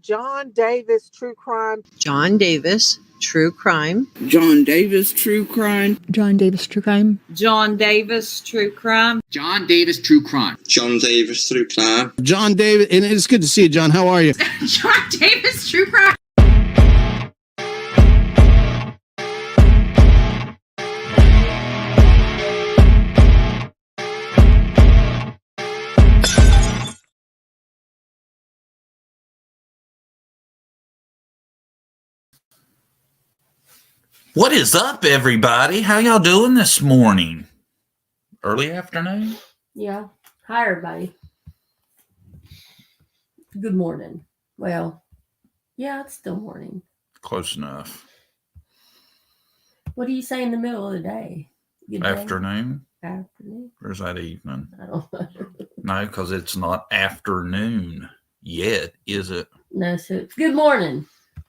John Davis True Crime. John Davis True Crime. John Davis True Crime. John Davis True Crime. John Davis True Crime. John Davis True Crime. John Davis True Crime. John Davis, and it's good to see you, John. How are you? John Davis True Crime. What is up, everybody? How y'all doing this morning? Early afternoon? Yeah. Hi, everybody. Good morning. Well, yeah, it's still morning. Close enough. What do you say in the middle of the day? Good day? Afternoon? Afternoon? Or is that evening? I don't know. No, because it's not afternoon yet, is it? No, so it's good morning.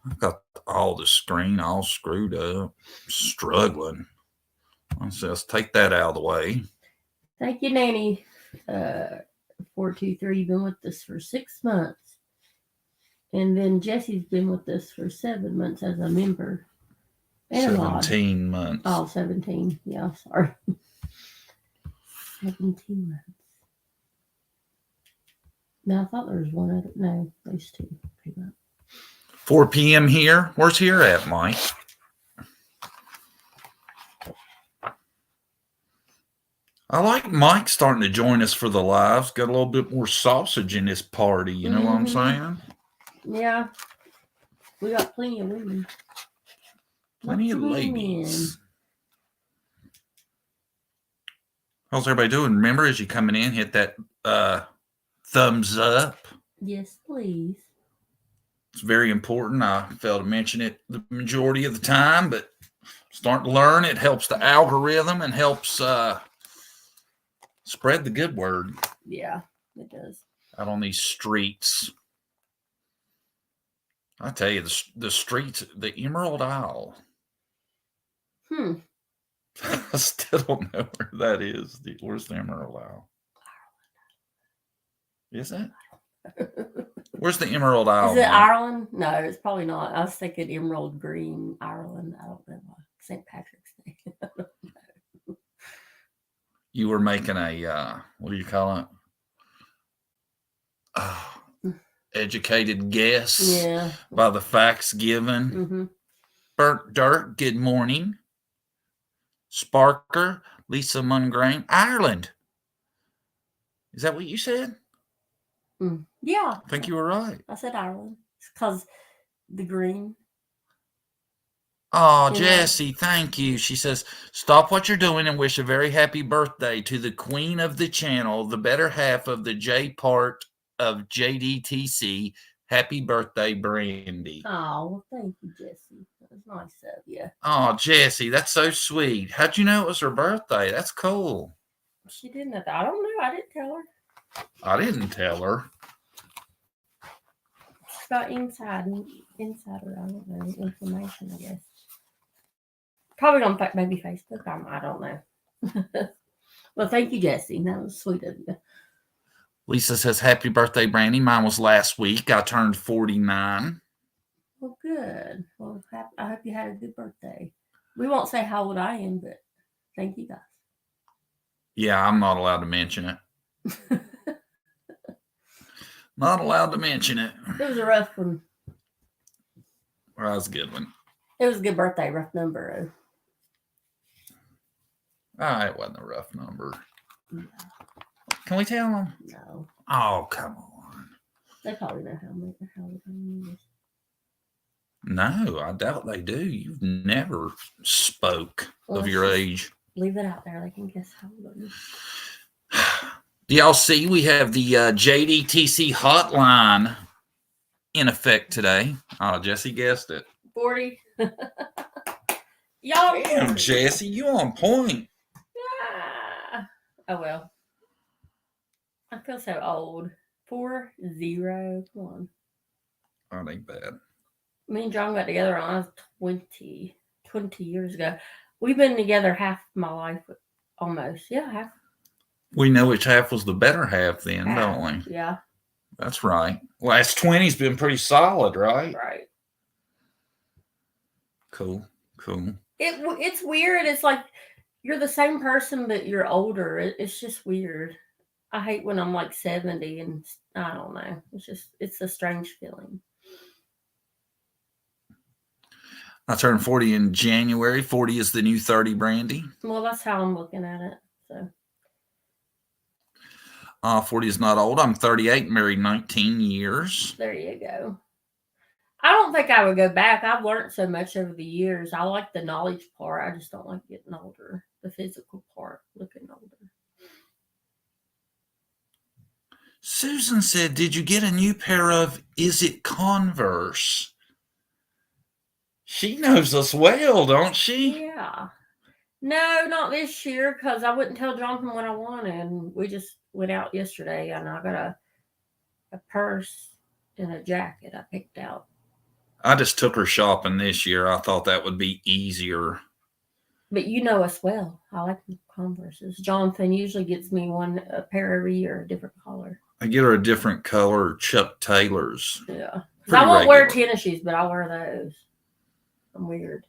I've got all the screen all screwed up. Struggling. Let's take that out of the way. Thank you, Nanny. 423, you've been with us for 6 months. And then Jesse's been with us for 7 months as a member. And 17 months. Oh, 17. Yeah, sorry. 17 months. No, I thought there was one other. No, those two came up. 4 p.m. here. Where's here at, Mike? I like Mike starting to join us for the lives. Got a little bit more sausage in this party. You know what I'm saying? Yeah. We got plenty of women. Plenty of ladies. How's everybody doing? Remember, as you coming in, hit that thumbs up. Yes, please. It's very important. I fail to mention it the majority of the time, but starting to learn. It helps the algorithm and helps spread the good word. Yeah, it does. Out on these streets. I tell you, the streets, the Emerald Isle. I still don't know where that is. Where's the Emerald Isle? Is it? Where's the Emerald Isle? Is it Ireland? No, it's probably not. I was thinking Emerald Green, Ireland. I don't know. St. Patrick's Day. I don't know. You were making a, what do you call it? Educated guess by the facts given. Mm-hmm. Burnt Dirt, good morning. Sparker, Lisa Mungrain, Ireland. Is that what you said? Yeah. I think you were right. I said Ireland. It's because the green. Oh, Jessie, thank you. She says, stop what you're doing and wish a very happy birthday to the queen of the channel, the better half of the J part of JDTC. Happy birthday, Brandy. Oh, well, thank you, Jessie. That was nice of you. Oh, Jessie, that's so sweet. How'd you know it was her birthday? That's cool. She didn't. I don't know. I didn't tell her. I didn't tell her. It's about insider. I don't know, information, I guess. Probably on maybe Facebook. I don't know. Well, thank you, Jessie. That was sweet of you. Lisa says, happy birthday, Brandy. Mine was last week. I turned 49. Well, good. Well, I hope you had a good birthday. We won't say how old I am, but thank you guys. Yeah, I'm not allowed to mention it. Not allowed to mention it. It was a rough one. Well, that was a good one. It was a good birthday, rough number. It wasn't a rough number. No. Can we tell them? No. Oh, come on. They probably know how old I is. No, I doubt they do. You've never spoke of your age. Leave it out there. They can guess how old I am. Do y'all see we have the JDTC hotline in effect today? Oh, Jessie guessed it. 40. Y'all. Damn, Jessie, you on point. Yeah. Oh, well. I feel so old. 40. Come on. That ain't bad. Me and John got together when I was 20 years ago. We've been together half my life, almost. Yeah, half. We know which half was the better half then, don't we? Yeah. That's right. Last 20's been pretty solid, right? Right. Cool. It's weird. It's like you're the same person, but you're older. It's just weird. I hate when I'm like 70 and I don't know. It's a strange feeling. I turned 40 in January. 40 is the new 30, Brandy. Well, that's how I'm looking at it. So 40 is not old. I'm 38, married 19 years. there you go. I don't think I would go back. I've learned so much over the years. I like the knowledge part. I just don't like getting older. The physical part, looking older. Susan said, did you get a new pair of, is it Converse? She knows us well, don't she? Yeah. No, not this year, because I wouldn't tell Jonathan what I wanted. We just went out yesterday, and I got a purse and a jacket I picked out. I just took her shopping this year. I thought that would be easier. But you know us well. I like Converses. Jonathan usually gets me a pair every year, a different color. I get her a different color, Chuck Taylor's. Yeah. Pretty I won't wear regular. tennis shoes, but I'll wear those. I'm weird.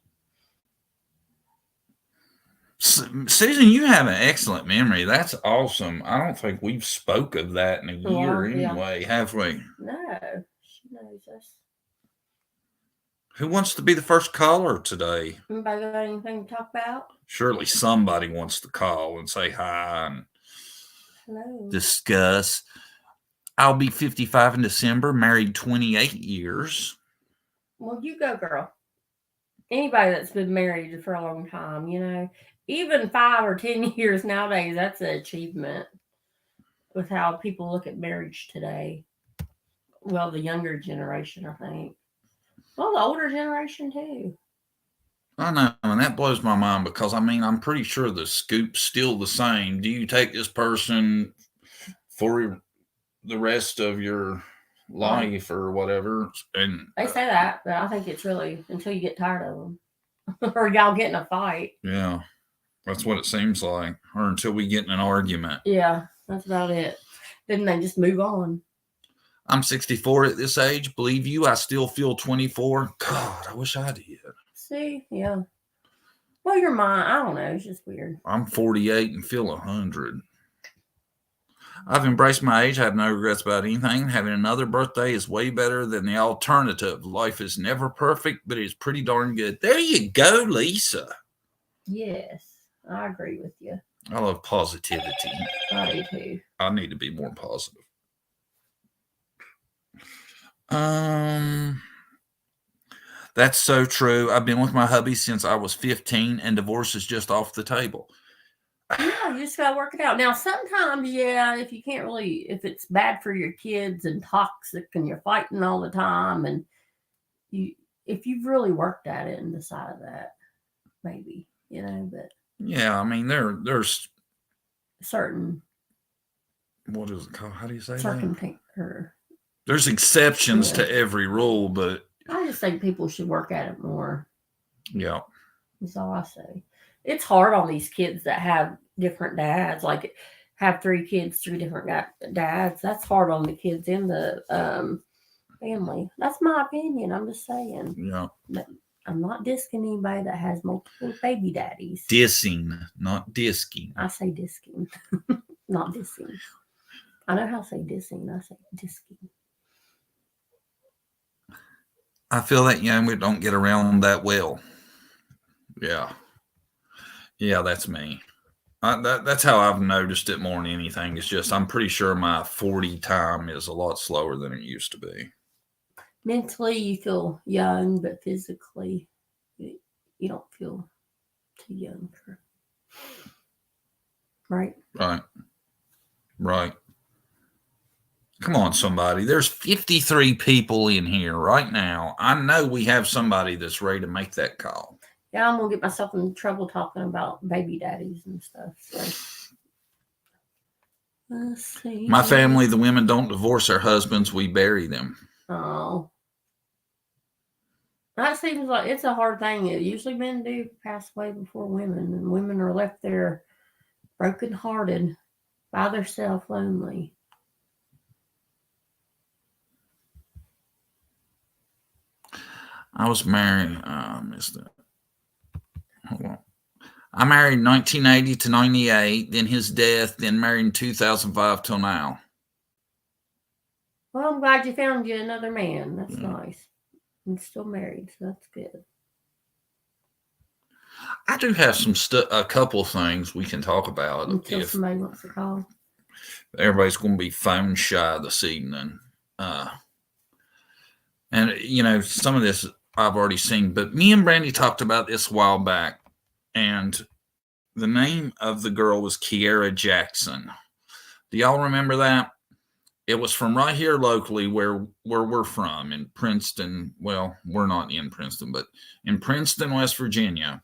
Susan, you have an excellent memory. That's awesome. I don't think we've spoke of that in a year anyway, have we? No, she knows us. Who wants to be the first caller today? Anybody got anything to talk about? Surely somebody wants to call and say hi and Hello. discuss. I'll be 55 in December, married 28 years. Well, you go, girl. Anybody that's been married for a long time, even 5 or 10 years nowadays, that's an achievement with how people look at marriage today. Well, the younger generation, I think. Well, the older generation, too. I know, and that blows my mind because, I'm pretty sure the scoop's still the same. Do you take this person for the rest of your life or whatever? And they say that, but I think it's really until you get tired of them. Or y'all get in a fight. Yeah, that's what it seems like. Or until we get in an argument. Yeah, that's about it. Then they just move on. I'm 64 at this age. Believe you, I still feel 24. God, I wish I did. See, yeah. Well, your mind, I don't know. It's just weird. I'm 48 and feel 100. I've embraced my age. I have no regrets about anything. Having another birthday is way better than the alternative. Life is never perfect, but it's pretty darn good. There you go, Lisa. Yes, I agree with you. I love positivity. I do too. I need to be more positive. That's so true. I've been with my hubby since I was 15, and divorce is just off the table. Yeah, you just gotta work it out. Now, sometimes, if you can't if it's bad for your kids and toxic, and you're fighting all the time, and if you've really worked at it and decided that, maybe, but yeah, there's certain, what is it called? How do you say that? circumstance. There's exceptions to every rule, but I just think people should work at it more. Yeah. That's all I say. It's hard on these kids that have different dads, like have 3 kids, 3 different dads. That's hard on the kids in the family. That's my opinion. I'm just saying. Yeah. But I'm not dissing anybody that has multiple baby daddies. Dissing, not disking. I say disking, not dissing. I know how to say dissing. I say disking. I feel that young, we don't get around that well. Yeah. Yeah, that's me. That's how I've noticed it more than anything. It's just I'm pretty sure my 40 time is a lot slower than it used to be. Mentally, you feel young, but physically, you don't feel too young. Right? Right. Come on, somebody. There's 53 people in here right now. I know we have somebody that's ready to make that call. Yeah, I'm going to get myself in trouble talking about baby daddies and stuff. So. Let's see. My family, the women don't divorce their husbands. We bury them. Oh. That seems like it's a hard thing. Usually men do pass away before women, and women are left there brokenhearted, by themselves, lonely. I was married. I missed it. Hold on. I married 1980 to 98, then his death, then married in 2005 till now. Well, I'm glad you found you another man. That's nice. And still married, so that's good. I do have a couple of things we can talk about. Until somebody wants to call. Everybody's going to be phone shy this evening. And, you know, some of this I've already seen, but me and Brandy talked about this a while back. And the name of the girl was Kiara Jackson. Do y'all remember that? It was from right here locally where we're from in Princeton. Well, we're not in Princeton, but in Princeton, West Virginia,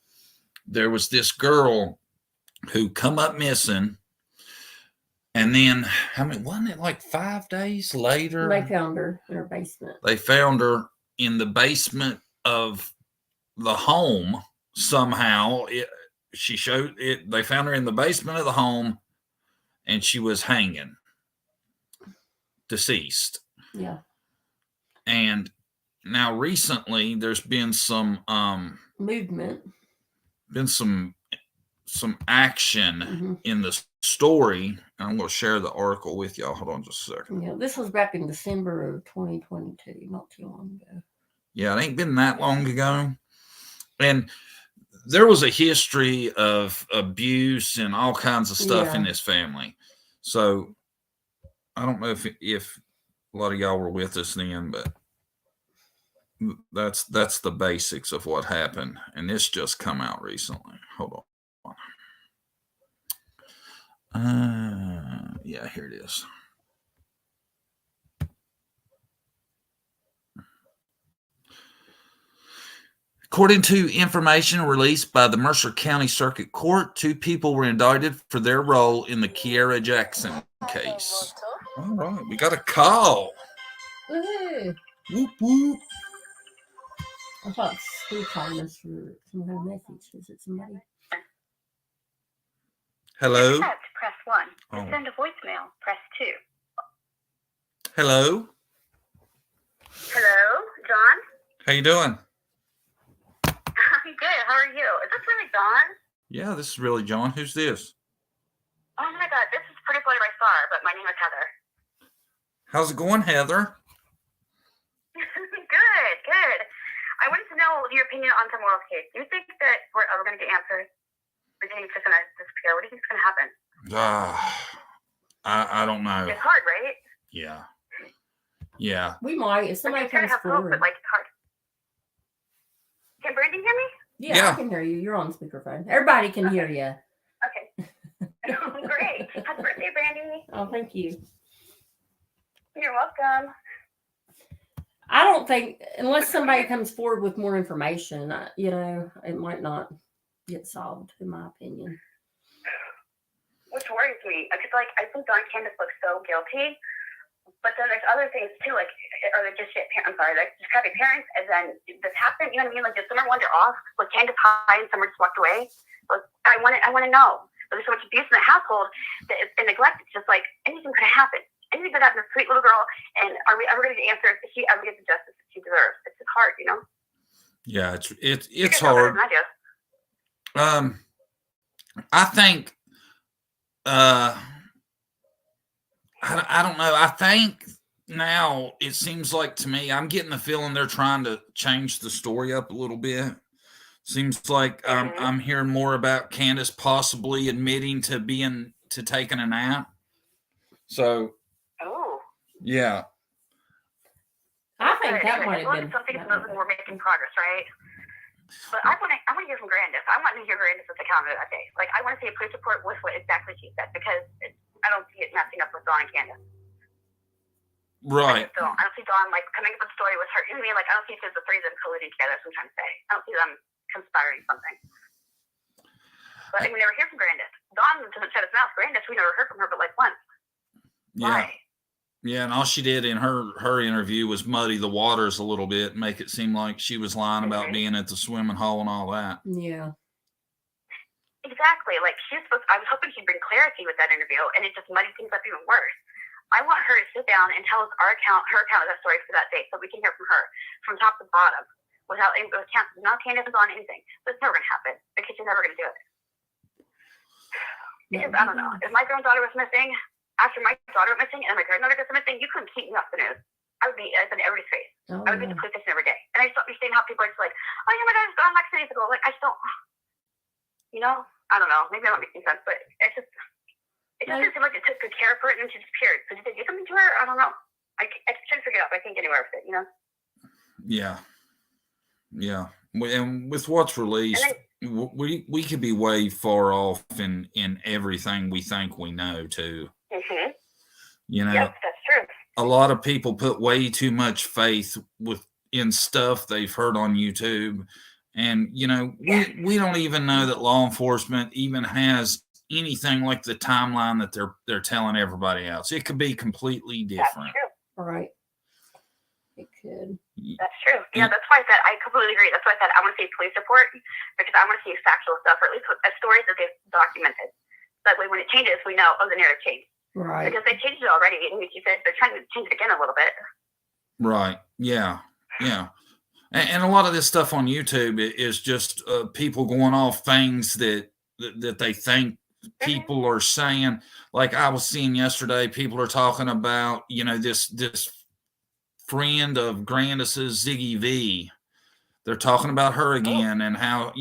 there was this girl who come up missing. And then, wasn't it like 5 days later? They found her in her basement. They found her in the basement of the home somehow. They found her in the basement of the home, and she was hanging, deceased. Yeah. And now recently there's been some movement, been some action in the story. I'm going to share the article with y'all. Hold on just a second. Yeah, this was back in December of 2022, not too long ago. Yeah, it ain't been that long ago. And there was a history of abuse and all kinds of stuff in this family. So I don't know if a lot of y'all were with us then, but that's the basics of what happened. And this just come out recently. Hold on. Yeah, here it is. According to information released by the Mercer County Circuit Court, 2 people were indicted for their role in the Kiara Jackson case. All right, we got a call. Woohoo! Whoop, whoop. I thought Sue called us for some kind of message. Is it somebody? Hello? To accept, press 1. To send a voicemail, press 2. Hello? Hello, John? How you doing? I'm good. How are you? Is this really John? Yeah, this is really John. Who's this? Oh my God, this is Pretty Boy by Far, but my name is Heather. How's it going, Heather? Good. I wanted to know your opinion on the Morals case. Do you think that we're ever going to get answers? Or do you think it's just going to disappear? What do you think is going to happen? I don't know. It's hard, right? Yeah. We might. If somebody comes forward. Hope, but it's hard. Can Brandy hear me? Yeah, I can hear you. You're on speakerphone. Everybody can hear you. Okay. Great. Happy birthday, Brandy. Oh, thank you. You're welcome. I don't think, unless somebody comes forward with more information, it might not get solved, in my opinion. Which worries me, because I think Dawn Candace looks so guilty, but then there's other things too, like, or they just shit parents. I'm sorry, like just crappy parents, and then this happened. You know what I mean? Like, did Summer wander off? Was Candace high and Summer just walked away? Like, I want to know. There's so much abuse in the household and neglect. It's just like anything could have happened. Anything could happen to a sweet little girl. And are we ever going to get answers? If she ever gets the justice that she deserves? It's just hard, you know. Yeah, it's hard. I think. I don't know. I think now it seems like to me, I'm getting the feeling they're trying to change the story up a little bit. Seems like I'm hearing more about Candace possibly admitting to taking a nap. So, yeah. I think that might have been something we're making progress, right? But I want to hear from Grandis. I want to hear Grandis' account of that day. Like, I want to see a police report with what exactly she said, because I don't see it messing up with Dawn and Candace. Right. I don't see Dawn coming up with a story with her. You know what I mean? Like, I don't see if there's the three of them colluding together. That's what I'm trying to say. I don't see them conspiring something. But we never hear from Grandis. Dawn doesn't shut his mouth. Grandis, we never heard from her, but once. Yeah. Why? Yeah, and all she did in her interview was muddy the waters a little bit, make it seem like she was lying about being at the swimming hole and all that. Yeah. Exactly. Like, I was hoping she'd bring clarity with that interview, and it just muddied things up even worse. I want her to sit down and tell us her account of that story for that day, so we can hear from her from top to bottom. without Candace is on anything. But it's never going to happen because she's never going to do it. Because I don't know. If my granddaughter was missing, after my daughter went missing and my granddaughter goes missing, you couldn't keep me off the news. I would be in everybody's face. I would be in the police station every day. And I just don't understand how people are just like, oh yeah, my daughter's gone like 2 days ago. Like, I just don't, I don't know. Maybe I'm not making sense, but it just doesn't seem like it took good care of her and then she disappeared. So did they do something to her? I don't know. I trying to figure it out, but I can't get anywhere with it, Yeah. Yeah. And with what's released, we could be way far off in everything we think we know too. Mm-hmm. Yep, that's true. A lot of people put way too much faith in stuff they've heard on YouTube. And, we don't even know that law enforcement even has anything like the timeline that they're telling everybody else. It could be completely different. That's true. All right. It could. That's true. Yeah, that's why I said I completely agree. That's why I said I want to see police report because I want to see factual stuff, or at least stories that they've documented. That way, when it changes, we know, the narrative changed. Right. Because they changed it already, and you said they're trying to change it again a little bit. Right. Yeah. Yeah. And a lot of this stuff on YouTube is just people going off things that they think people are saying. Like I was seeing yesterday, people are talking about, this friend of Grandis's, Ziggy V. They're talking about her again and how,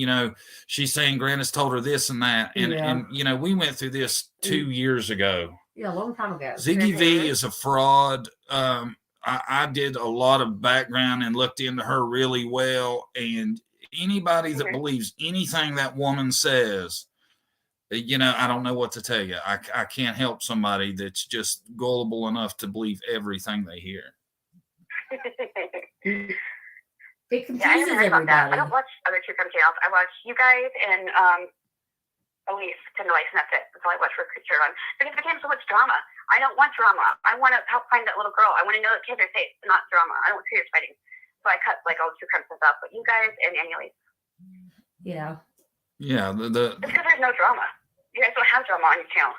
she's saying Grandis told her this and that. And we went through this 2 years ago. Yeah, a long time ago. Ziggy V is a fraud. I did a lot of background and looked into her really well. And anybody that believes anything that woman says, I don't know what to tell you. I can't help somebody that's just gullible enough to believe everything they hear. It confuses I haven't heard about that. I everybody. don't watch other true crime channels. I watch you guys and Elise Tendelice, and that's it. That's all I watch for Creature on. Because it became so much drama. I don't want drama. I want to help find that little girl. I want to know that kids are safe, not drama. I don't want serious fighting. So I cut all the true crime stuff out. But you guys and Elise. Yeah. Yeah. It's because there's no drama. You guys don't have drama on your channel.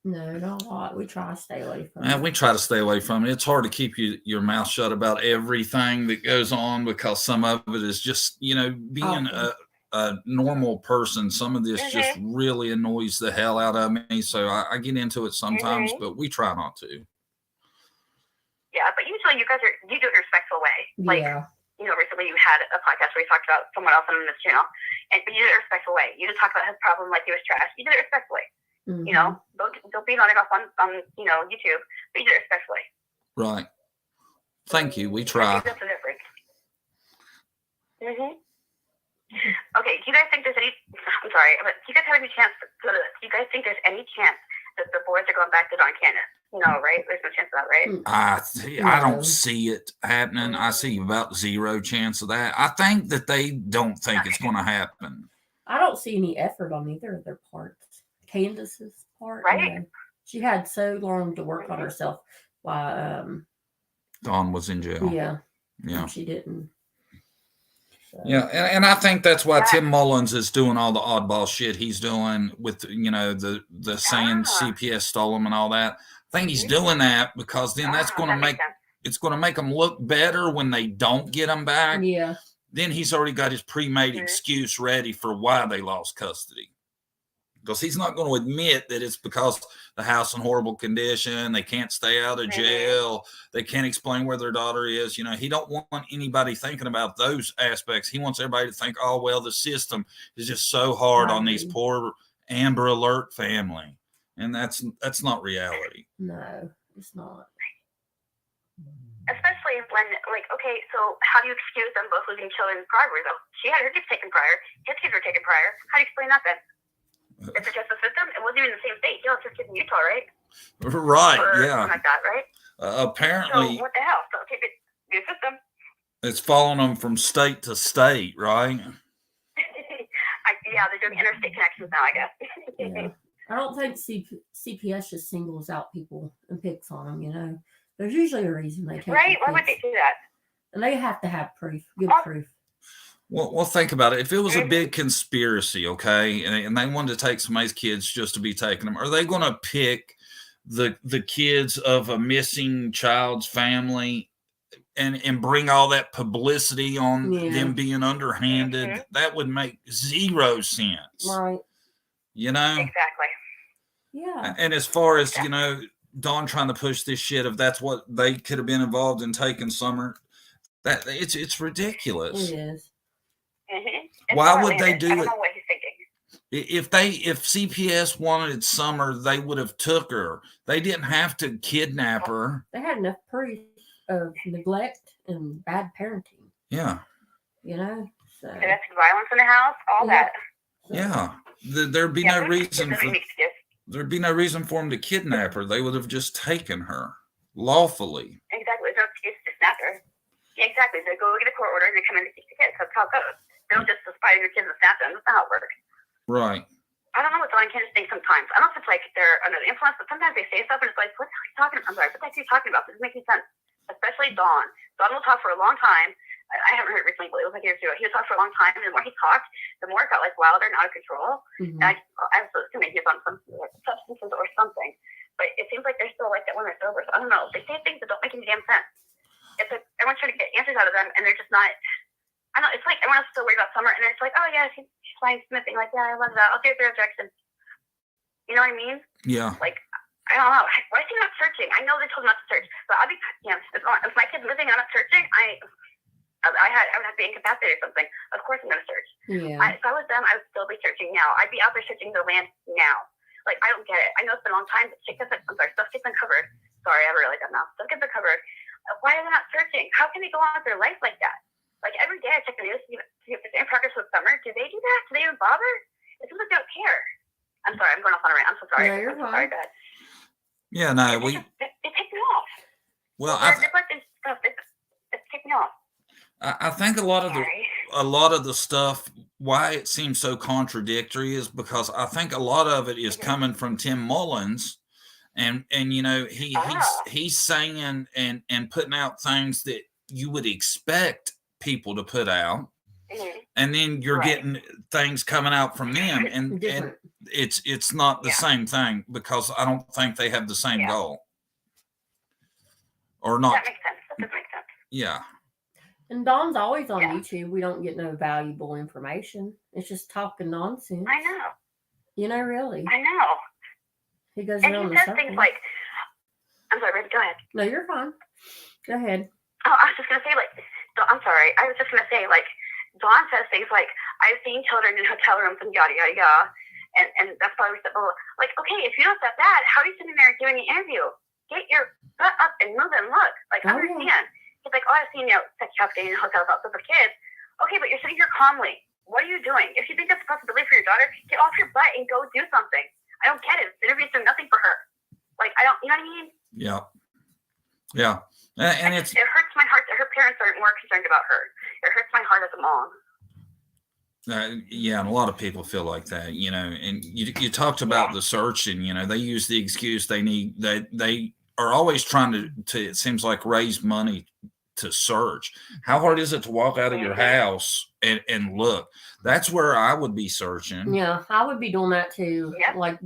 No, not a lot. We try to stay away from it. We try to stay away from it. It's hard to keep your mouth shut about everything that goes on because some of it is just, being a normal person. Some of this just really annoys the hell out of me. So I get into it sometimes, but we try not to. Yeah, but usually you do it in a respectful way. Like, recently you had a podcast where you talked about someone else on this channel, but you did it in a respectful way. You didn't talk about his problem like he was trash. You did it respectfully. Mm-hmm. Don't beat on it off on YouTube, but you did it respectfully. Right. Thank you. We try. That's the difference. Okay. Do you guys think there's any? I'm sorry, but do you guys have any chance? Do you guys think there's any chance that the boys are going back to Don Candace? No, right? There's no chance of that, right? I don't see it happening. I see about zero chance of that. I think that they don't think it's going to happen. I don't see any effort on either of their parts. Candace's part, right? She had so long to work on herself while Dawn was in jail. Yeah. Yeah. She didn't. So. Yeah, and I think that's why Tim Mullins is doing all the oddball shit he's doing with the saying CPS stole him and all that. I think he's doing that because then that's going to make them look better when they don't get them back. Yeah. Then he's already got his pre-made excuse ready for why they lost custody. Because he's not going to admit that it's because the house in horrible condition, they can't stay out of jail, they can't explain where their daughter is. He don't want anybody thinking about those aspects. He wants everybody to think, oh, well, the system is just so hard on these poor Amber Alert family. And that's not reality. No, it's not. Especially when, okay, so how do you excuse them both losing children prior? Though she had her kids taken prior, his kids were taken prior. How do you explain that then? It's a justice system. It wasn't even in the same state. He lost his kids in Utah, right? Right. Or yeah. something like that, right? Apparently. So what the hell? So keep it the system. It's following them from state to state, right? Yeah, they're doing interstate connections now, I guess. Yeah. I don't think CPS just singles out people and picks on them. There's usually a reason they take. Right? Why would they do that? And they have to have proof, good proof. Well, think about it. If it was a big conspiracy, okay, and they wanted to take somebody's kids just to be taking them, are they going to pick the kids of a missing child's family and bring all that publicity on them being underhanded. Mm-hmm. That would make zero sense. Right. You know? Exactly. Yeah. And as far as, you know, Dawn trying to push this shit, if that's what they could have been involved in taking Summer, that it's ridiculous. It is. Mm-hmm. Why would they do I don't it? know what he's thinking. If CPS wanted Summer, they would have took her. They didn't have to kidnap her. They had enough proof of neglect and bad parenting. Yeah. You know? So, Domestic violence in the house, all that. Yeah. There'd be no reason for there'd be no reason for them to kidnap her. They would have just taken her lawfully. Exactly. There's no excuse to snap her. Yeah, exactly. They go get a court order and they come in to keep the kids. That's how it goes. They don't just spy on your kids and snap them. That's not how it works. Right. I don't know what Dawn Candace thinks sometimes. I don't know if it's like they're under the influence, but sometimes they say stuff and it's like, what the hell are you talking about? I'm sorry, what the heck are you talking about? This doesn't make any sense. Especially Dawn. Dawn will talk for a long time. I haven't heard it recently, but it was like years ago. He would talk for a long time, and the more he talked, the more it got like wilder and out of control. Mm-hmm. And I was assuming he was on some like, substances or something. But it seems like they're still like that when they're sober. So I don't know. They say things that don't make any damn sense. It's like everyone's trying to get answers out of them, and they're just not. I don't know. It's like everyone else is still worried about Summer, and it's like, oh yeah, she's fine smithing. Like, yeah, I love that. I'll see her through resurrection. You know what I mean? Yeah. Like, I don't know. Why is he not searching? I know they told him not to search, but I'll be, you know, if my kid's missing and I'm not searching, I would have to be incapacitated or something. Of course I'm going to search. Yeah. If I was them, I would still be searching now. I'd be out there searching the land now. Like, I don't get it. I know it's been a long time, but stuff gets uncovered. Sorry, I really like that now. Stuff gets uncovered. Why are they not searching? How can they go on with their life like that? Like, every day I check the news to see if there's any progress with Summer. Do they do that? Do they even bother? It seems like they don't care. I'm sorry. I'm going off on a rant. I'm so sorry. No, you're fine. Sorry, go ahead. Yeah, no, It takes me off. Well, it's taking me off. I think a lot of the stuff, why it seems so contradictory is because I think a lot of it is coming from Tim Mullins, and you know he's saying and putting out things that you would expect people to put out, and then you're getting things coming out from them, and it's not the same thing because I don't think they have the same goal, or not. That makes sense. That does make sense. Yeah. And Dawn's always on YouTube. We don't get no valuable information. It's just talking nonsense. I know. You know, really. I know. He goes and around he the says circle. things like, I'm sorry, baby, go ahead. No, you're fine. Go ahead. Oh, I was just going to say, like, I'm sorry. I was just going to say, like, Dawn says things like, I've seen children in hotel rooms and yada, yada, yada. And that's probably simple. Like, okay, if you know it's that bad, how are you sitting there doing an interview? Get your butt up and move and look. Like, understand. He's like, oh, I've seen, you know, sex trafficking in hotels outside for kids. Okay, but you're sitting here calmly. What are you doing? If you think that's a possibility for your daughter, get off your butt and go do something. I don't get it. This interview's doing nothing for her. Like, I don't, you know what I mean? Yeah. Yeah. And it hurts my heart that her parents aren't more concerned about her. It hurts my heart as a mom. Yeah, and a lot of people feel like that, you know. And you talked about the search, and you know they use the excuse they need. They are always trying to it seems like raise money to search. How hard is it to walk out of your house and look? That's where I would be searching. Yeah, I would be doing that too. Like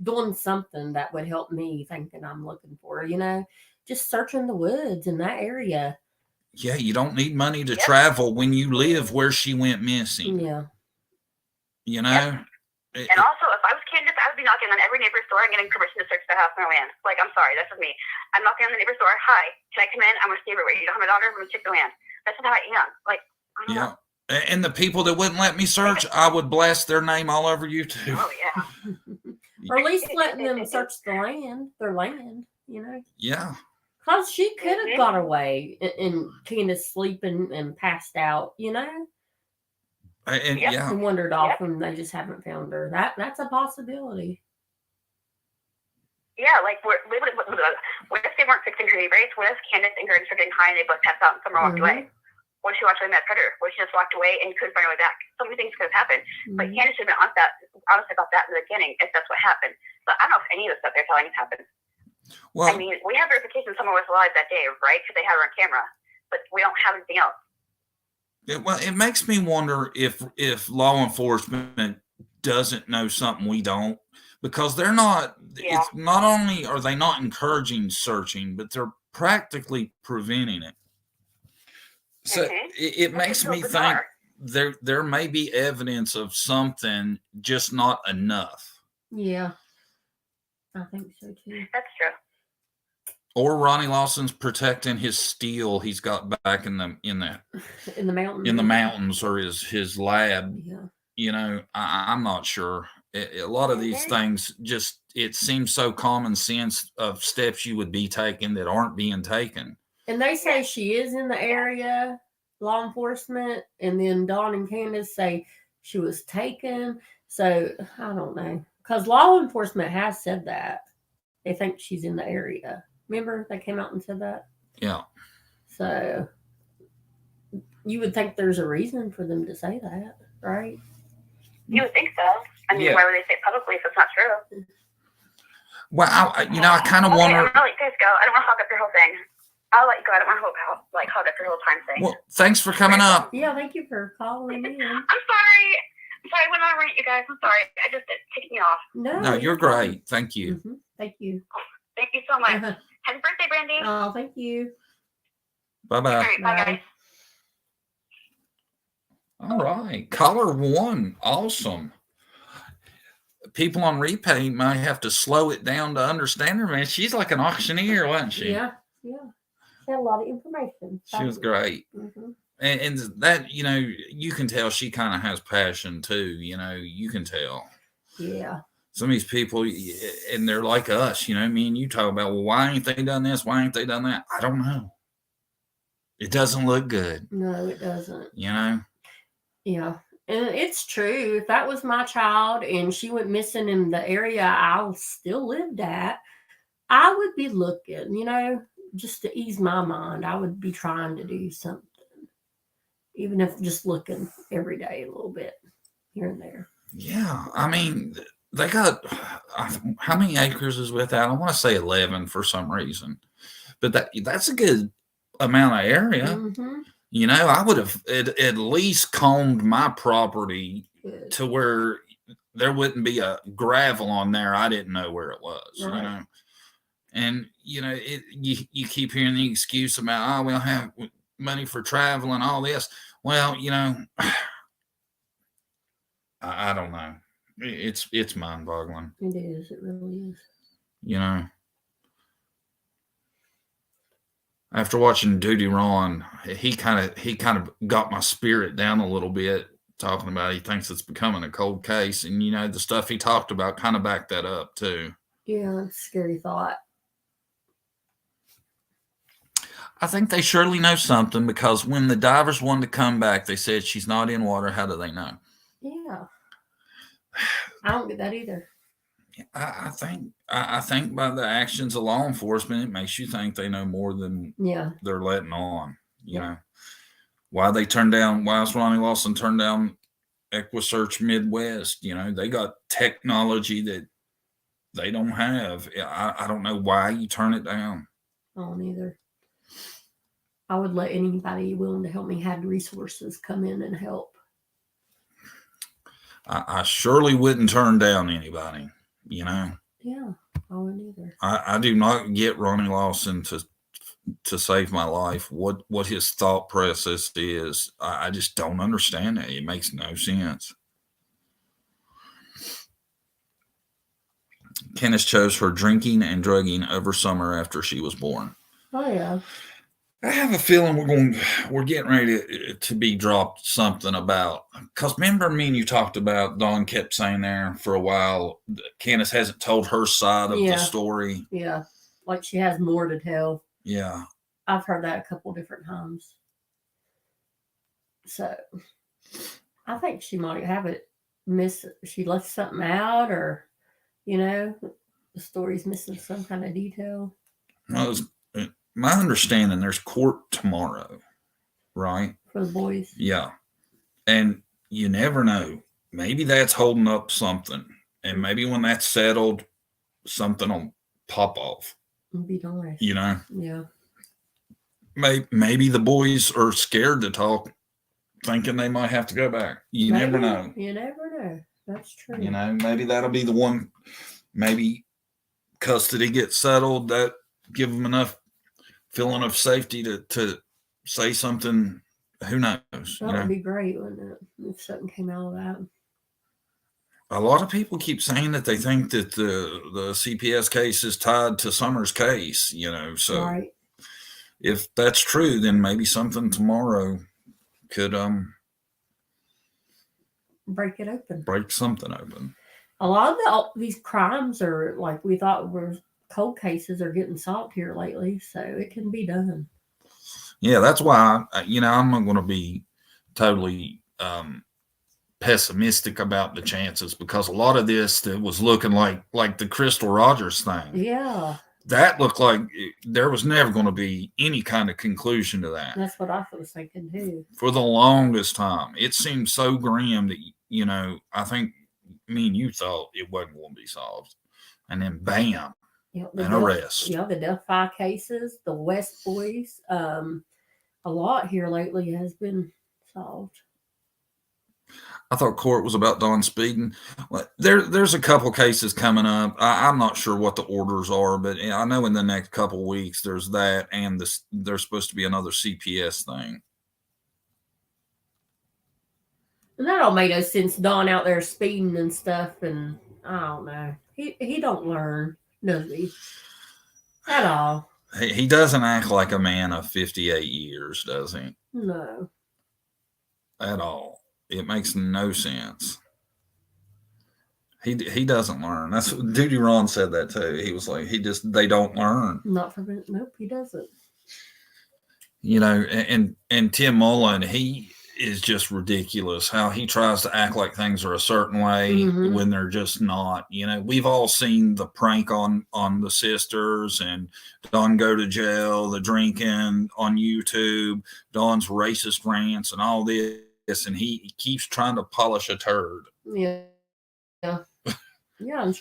doing something that would help me thinking I'm looking for. You know, just searching the woods in that area. Yeah, you don't need money to travel when you live where she went missing. Yeah. You know? And also, if I was Candace, I would be knocking on every neighbor's door and getting permission to search the house and their land. Like, I'm sorry, that's just me. I'm knocking on the neighbor's door. Hi, can I come in? I'm going to stay everywhere. You don't have my daughter? I'm going to check the land. That's just how I am. Like, I don't know. And the people that wouldn't let me search, I would blast their name all over YouTube. Oh, yeah. Or at least letting them search the land, their land, you know? Yeah. Because she could have got away and Candace sleeping and passed out, you know? And wandered off and they just haven't found her. That's a possibility. Yeah, like, what if they weren't fixing her knee brace? What if Candace and Gordon started getting high and they both passed out and someone walked away? What if she watched that predator? What if she just walked away and couldn't find her way back? So many things could have happened. But Candace should have been honest about that in the beginning if that's what happened. But I don't know if any of the stuff they're telling us happened. Well, I mean, we have verification someone was alive that day, right? Because they have her on camera. But we don't have anything else. Well, it makes me wonder if law enforcement doesn't know something we don't, because they're not. It's not only are they not encouraging searching, but they're practically preventing it. So it Which makes is so me think bizarre. there may be evidence of something, just not enough. Yeah, I think so too. That's true. Or Ronnie Lawson's protecting his steel he's got back in the In the mountains. in the mountains, or his lab. Yeah. You know, I'm not sure. A lot of these things just, it seems so common sense of steps you would be taking that aren't being taken. And they say she is in the area, law enforcement, and then Dawn and Candace say she was taken. So I don't know, because law enforcement has said that they think she's in the area. Remember, they came out and said that. Yeah. So you would think there's a reason for them to say that, right? You would think so. I mean, why would they say it publicly if it's not true? Well, I kind of Okay, wonder. I'm gonna let you guys go. I don't want to hog up your whole thing. I'll let you go. I don't want to hog up your whole time thing. Well, thanks for coming up. Yeah, thank you for calling in. I'm sorry. I went on a rant, you guys. I'm sorry. It ticked me off. No, you're great. Thank you. Mm-hmm. Thank you. Thank you so much. Happy birthday, Brandy. Oh, thank you. Bye-bye. All right, bye, guys. All right. Caller 1. Awesome. People on replay might have to slow it down to understand her, man. She's like an auctioneer, wasn't she? Yeah. She had a lot of information. She was great. Mm-hmm. And that, you can tell she kind of has passion too. You can tell. Yeah. Some of these people, and they're like us, me and you talk about, well, why ain't they done this? Why ain't they done that? I don't know. It doesn't look good. No, it doesn't. Yeah. And it's true. If that was my child and she went missing in the area I still lived at, I would be looking, just to ease my mind. I would be trying to do something, even if just looking every day a little bit here and there. Yeah. I mean, they got, how many acres is with that? I want to say 11 for some reason, but that's a good amount of area. Mm-hmm. I would have at least combed my property to where there wouldn't be a gravel on there. I didn't know where it was, Right. And, you keep hearing the excuse about, we'll have money for travel and all this. Well, I don't know. It's mind boggling. It is. It really is. After watching Duty Ron, he kind of got my spirit down a little bit, talking about he thinks it's becoming a cold case, and the stuff he talked about kind of backed that up too. Yeah, it's a scary thought. I think they surely know something, because when the divers wanted to come back, they said she's not in water. How do they know? Yeah, I don't get that either. I think by the actions of law enforcement, it makes you think they know more than they're letting on. You know why is Ronnie Lawson turned down EquiSearch Midwest? They got technology that they don't have. I don't know why you turn it down. I don't either. I would let anybody willing to help me have resources come in and help. I surely wouldn't turn down anybody. Yeah, I wouldn't either. I do not get Ronnie Lawson to save my life. What his thought process is, I just don't understand it. It makes no sense. Kenneth chose her drinking and drugging over summer after she was born. Oh yeah. I have a feeling we're getting ready to be dropped something about, because remember me and you talked about, Dawn kept saying there for a while, Candace hasn't told her side of the story. Yeah, like she has more to tell. Yeah. I've heard that a couple different times. So I think she might have she left something out, or, the story's missing some kind of detail. Well, my understanding, there's court tomorrow, right? For the boys. Yeah. And you never know. Maybe that's holding up something. And maybe when that's settled, something will pop off. It'd be nice. Yeah. Maybe the boys are scared to talk, thinking they might have to go back. You never know. You never know. That's true. Maybe that'll be the one. Maybe custody gets settled, that give them enough feeling of safety to say something who knows? That would be great, wouldn't it? If something came out of that. A lot of people keep saying that they think that the CPS case is tied to Summer's case, so Right. if that's true, then maybe something tomorrow could Break it open. break something open. A lot of these crimes are like we thought were cold cases are getting solved here lately, so it can be done. Yeah, that's why I'm not going to be totally pessimistic about the chances, because a lot of this that was looking like the Crystal Rogers thing. Yeah. That looked like there was never going to be any kind of conclusion to that. That's what I was thinking too. For the longest time, it seemed so grim that, I think me and you thought it wasn't going to be solved. And then bam, an arrest. The Delphi cases, the West Boys, a lot here lately has been solved. I thought court was about Don speeding. Well, there's a couple cases coming up. I'm not sure what the orders are, but I know in the next couple of weeks there's that, and there's supposed to be another CPS thing. And that all made no sense. Don out there speeding and stuff, and I don't know. He don't learn, does he? At all. He doesn't act like a man of 58 years, does he? No. At all. It makes no sense. He doesn't learn. That's what Duty Ron said that too. He was like, they don't learn. Not for nope, he doesn't. And Tim Mullen, he is just ridiculous how he tries to act like things are a certain way when they're just not. We've all seen the prank on the sisters and Don go to jail, the drinking on YouTube, Don's racist rants and all this. And he keeps trying to polish a turd. Yeah, and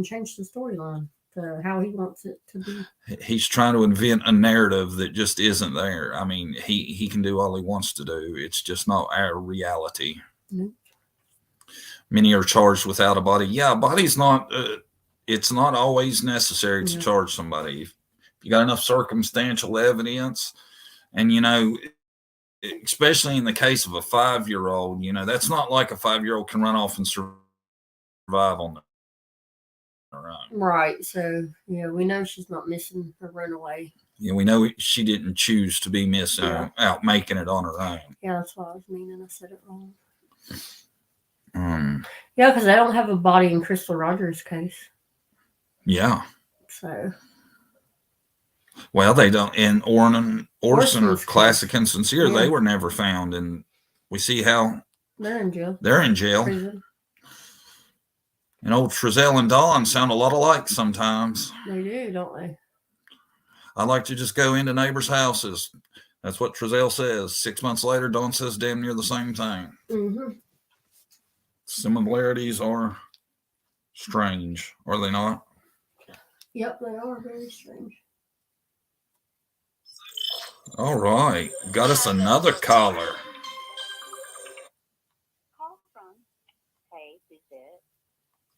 change the storyline to how he wants it to be. He's trying to invent a narrative that just isn't there. I mean, he can do all he wants to do. It's just not our reality. Mm-hmm. Many are charged without a body. Yeah, a body's not. It's not always necessary to charge somebody. If you got enough circumstantial evidence, and especially in the case of a 5-year-old, that's not like a 5-year-old can run off and survive on their own. Right. So, we know she's not missing her runaway. Yeah, we know she didn't choose to be missing out making it on her own. Yeah, that's what I was meaning. I said it wrong. Yeah, because they don't have a body in Crystal Rogers' case. Yeah. So. Well, they don't. And Orson or Classic and Sincere, they were never found. And we see how they're in jail. They're in jail. Prison. And old Trezell and Dawn sound a lot alike sometimes. They do, don't they? I like to just go into neighbors' houses. That's what Trezell says. 6 months later, Dawn says damn near the same thing. Mm-hmm. Similarities are strange, are they not? Yep, they are very strange. All right. Got us another caller. Call from. Hey, Suzette.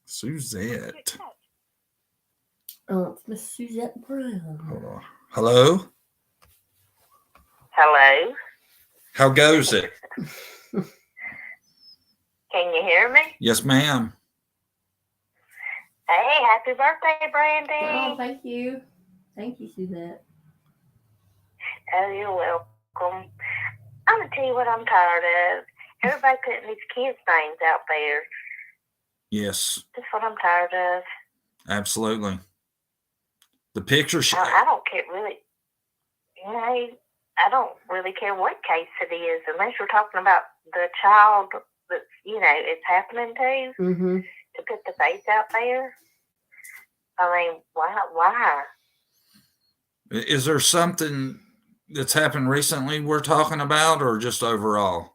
Suzette. Oh, it's Miss Suzette Brown. Hold on. Hello? Hello. How goes it? Can you hear me? Yes, ma'am. Hey, happy birthday, Brandy. Oh, thank you. Thank you, Suzette. Oh, you're welcome. I'm going to tell you what I'm tired of. Everybody putting these kids' names out there. Yes. That's what I'm tired of. Absolutely. The picture. I don't care really. I don't really care what case it is, unless you're talking about the child that's, it's happening to. Mm-hmm. To put the face out there. I mean, why? Is there something that's happened recently we're talking about, or just overall?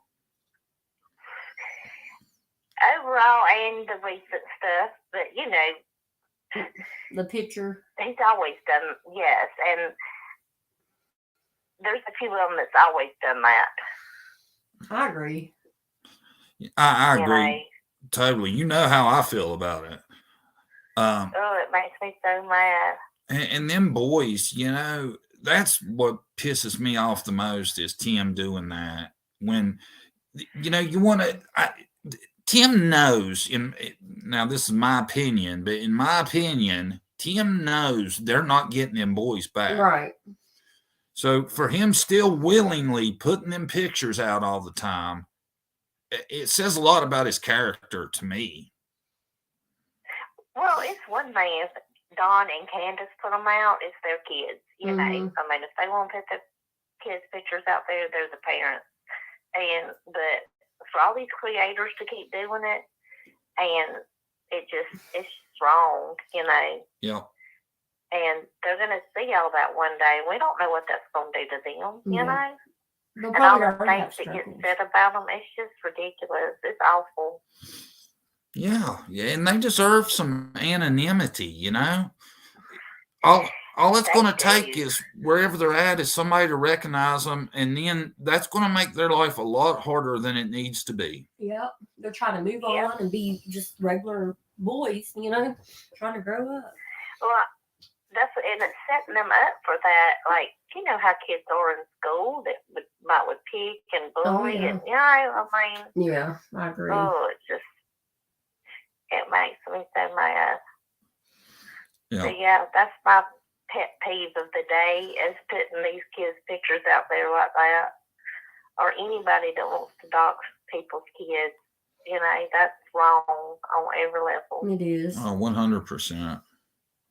Overall and the recent stuff, but the picture. He's always done, yes, and there's a few of them that's always done that. I agree. I agree. Totally. You know how I feel about it. It makes me so mad. And them boys, that's what pisses me off the most is Tim doing that. when you want to. Tim knows. Now this is my opinion, but in my opinion, Tim knows they're not getting them boys back. Right. So for him still willingly putting them pictures out all the time, it says a lot about his character to me. Well, it's one thing if Don and Candace put them out, it's their kids, you know. I mean, if they want to put the kids' pictures out there, they're the parents. But for all these creators to keep doing it, and it's just wrong, you know. Yeah. And they're going to see all that one day. We don't know what that's going to do to them, you know. They'll And all probably the already have things that get struggles. said about them, it's just ridiculous. It's awful. Yeah, and they deserve some anonymity, you know. All it's going to take is wherever they're at is somebody to recognize them, and then that's going to make their life a lot harder than it needs to be. Yep. They're trying to move on and be just regular boys, you know, trying to grow up. Well, and it's setting them up for that. Like, you know how kids are in school that would pick and bully, and I mean, yeah, I agree. Oh, it makes me so mad. Yeah. So yeah, that's my pet peeve of the day, is putting these kids' pictures out there like that, or anybody that wants to dox people's kids. You know, that's wrong on every level. It is. Oh, 100%.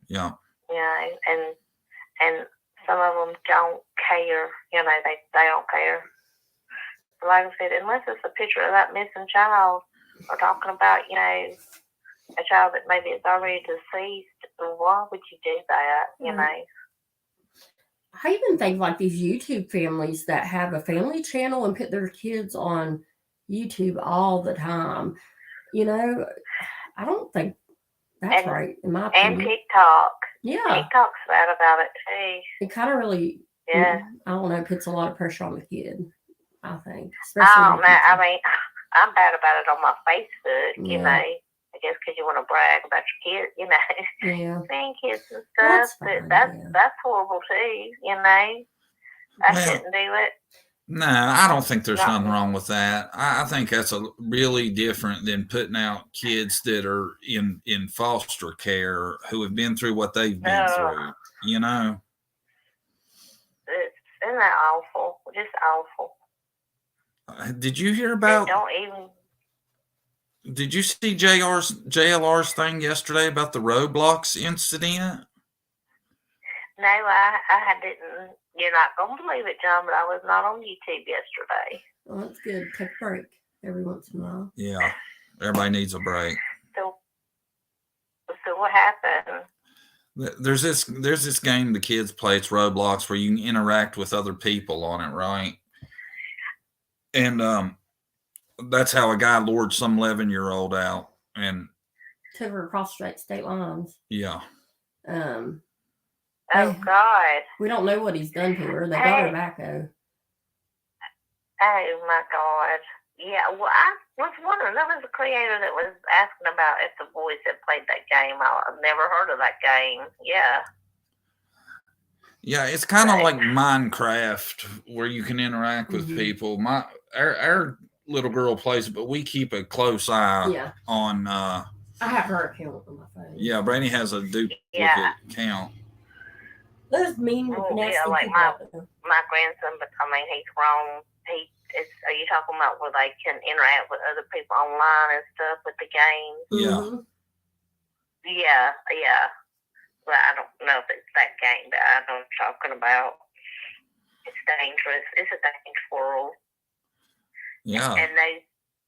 Yeah. You know, and some of them don't care. You know, they don't care. Like I said, unless it's a picture of that missing child, or talking about, you know, a child that maybe is already deceased, why would you do that? You know. I even think like these YouTube families that have a family channel and put their kids on YouTube all the time. You know, I don't think that's right, in my opinion. And TikTok. Yeah. TikTok's bad about it too. It kind of really, I don't know, puts a lot of pressure on the kid, I think. I mean, I'm bad about it on my Facebook, you know. I guess because you want to brag about your kids, you know. Seeing kids and stuff. But that's horrible too, you know. I shouldn't do it. No, I don't think there's nothing wrong with that. I think that's a really different than putting out kids that are in foster care who have been through what they've been through, you know. Isn't that awful? Just awful. Did you hear about? Did you see JLR's thing yesterday about the Roblox incident? No, I didn't. You're not going to believe it, John, but I was not on YouTube yesterday. Well, that's good. Take a break every once in a while. Yeah, everybody needs a break. So what happened? There's this game the kids play. It's Roblox, where you can interact with other people on it, right? And that's how a guy lured some 11-year-old out and took her across state lines. Yeah. Oh God! We don't know what he's done to her. They got her back though. Oh my God! Yeah. Well, I was wondering. There was a creator that was asking about if the boys had played that game. I've never heard of that game. Yeah. Yeah, it's kind of like Minecraft, where you can interact with people. Our little girl plays it, but we keep a close eye on. I have her account on my phone. Yeah, Brandy has a duplicate account. Those mean, nasty like my grandson, but I mean he's grown. Are you talking about where they can interact with other people online and stuff with the game? Yeah. Well, I don't know if it's that game, but I know what I'm talking about. It's dangerous. It's a dangerous world. Yeah. And they,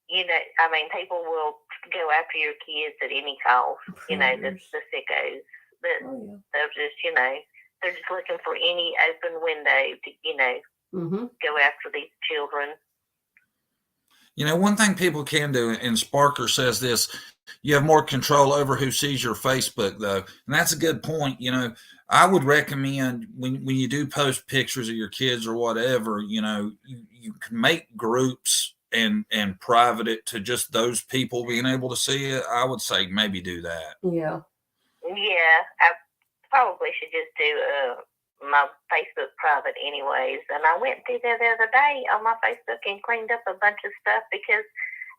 you know, I mean, people will go after your kids at any cost. You know, the sickos. They're just, you know, they're just looking for any open window to, you know, go after these children. You know, one thing people can do, and Sparker says this, you have more control over who sees your Facebook, though. And that's a good point. You know, I would recommend when you do post pictures of your kids or whatever, you know, you can make groups and private it to just those people being able to see it. I would say maybe do that. Yeah. Yeah, I probably should just do my Facebook private anyways. And I went through there the other day on my Facebook and cleaned up a bunch of stuff because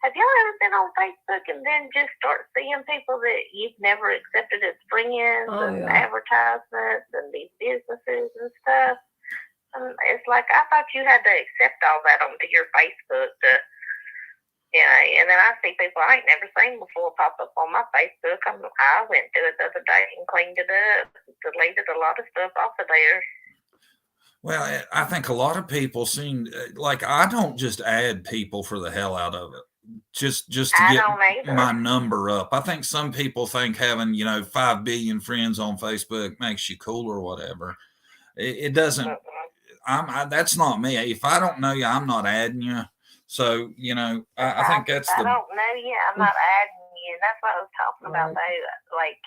have y'all ever been on Facebook and then just start seeing people that you've never accepted as friends and advertisements and these businesses and stuff? And it's like, I thought you had to accept all that onto your Facebook to, and then I see people I ain't never seen before pop up on my Facebook. I went through it the other day and cleaned it up, deleted a lot of stuff off of there. Well, I think a lot of people seem like I don't just add people for the hell out of it. Just to get my number up. I think some people think having 5 billion friends on Facebook makes you cool or whatever. It doesn't. That's not me. If I don't know you, I'm not adding you. So I think that's I don't know you. I'm not adding you. That's what I was talking about though. Like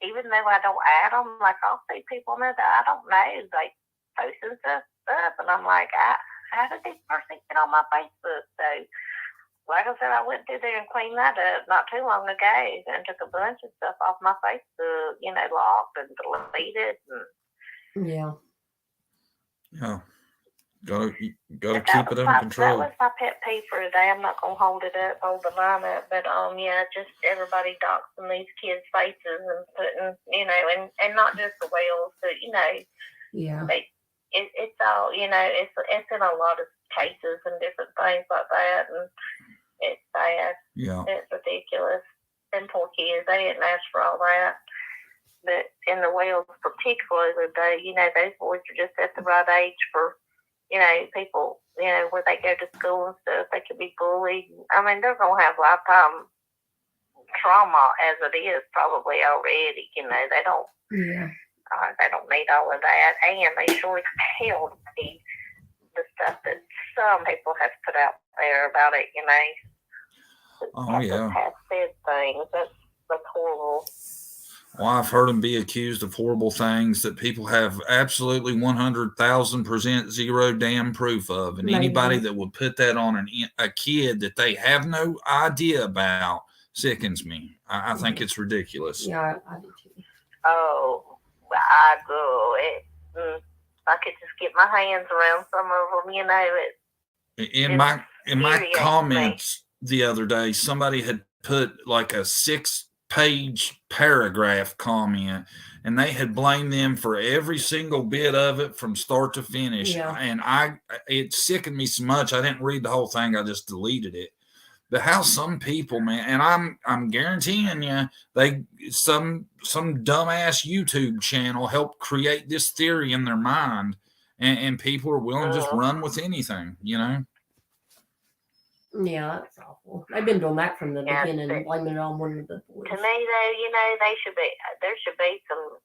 even though I don't add them, like I'll see people know that I don't know, like posting stuff up, and I'm like, how did this person get on my Facebook? So. Like I said, I went through there and cleaned that up not too long ago and took a bunch of stuff off my Facebook, locked and deleted. And yeah. Gotta keep it under control. That was my pet peeve for today. I'm not gonna hold the line up, but just everybody doxing these kids' faces and putting, and not just the whales, but it's all, it's in a lot of cases and different things like that, and it's sad. Yeah, it's ridiculous. And poor kids, they didn't ask for all that. But in the whales, particularly, those boys are just at the right age for, people, where they go to school and stuff. They could be bullied. I mean, they're gonna have lifetime trauma as it is probably already. They don't. Yeah. They don't need all of that, and they sure as hell need the stuff that some people have put out there about it. Oh yeah. Have said things. That's horrible. Well, I've heard them be accused of horrible things that people have absolutely 100,000% zero damn proof of, and anybody that would put that on a kid that they have no idea about sickens me. I think it's ridiculous. Yeah, I do too. Oh, I go. I could just get my hands around some of them. In my comments the other day, somebody had put like a 6-page paragraph comment, and they had blamed them for every single bit of it from start to finish. And it sickened me so much I didn't read the whole thing. I just deleted it. But how some people, man, and I'm guaranteeing you, some dumbass YouTube channel helped create this theory in their mind, and people are willing to just run with anything, Yeah, that's awful. They've been doing that from the beginning, blaming it on one of the boys. To me, though, there should be some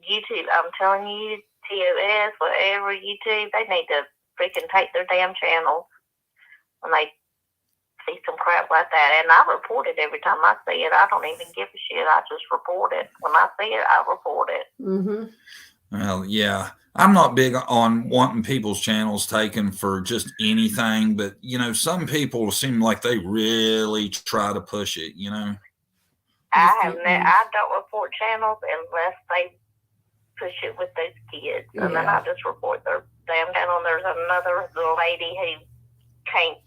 YouTube. I'm telling you, TOS, whatever YouTube, they need to freaking take their damn channels when they see some crap like that. And I report it every time I see it. I don't even give a shit. I just report it. When I see it, I report it. Mm-hmm. Well, yeah. I'm not big on wanting people's channels taken for just anything, but some people seem like they really try to push it. I don't report channels unless they push it with those kids, and then I just report their damn channel. There's another lady who ain't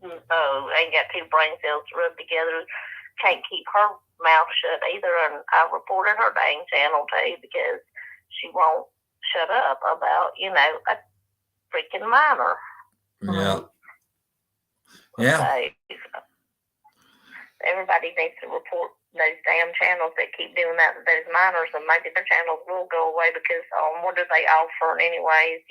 got 2 brain cells to rub together, can't keep her mouth shut either, and I reported her dang channel too because she won't shut up about, a freaking minor. Yeah. Yeah. So, everybody needs to report those damn channels that keep doing that to those minors, and maybe their channels will go away because what do they offer anyways,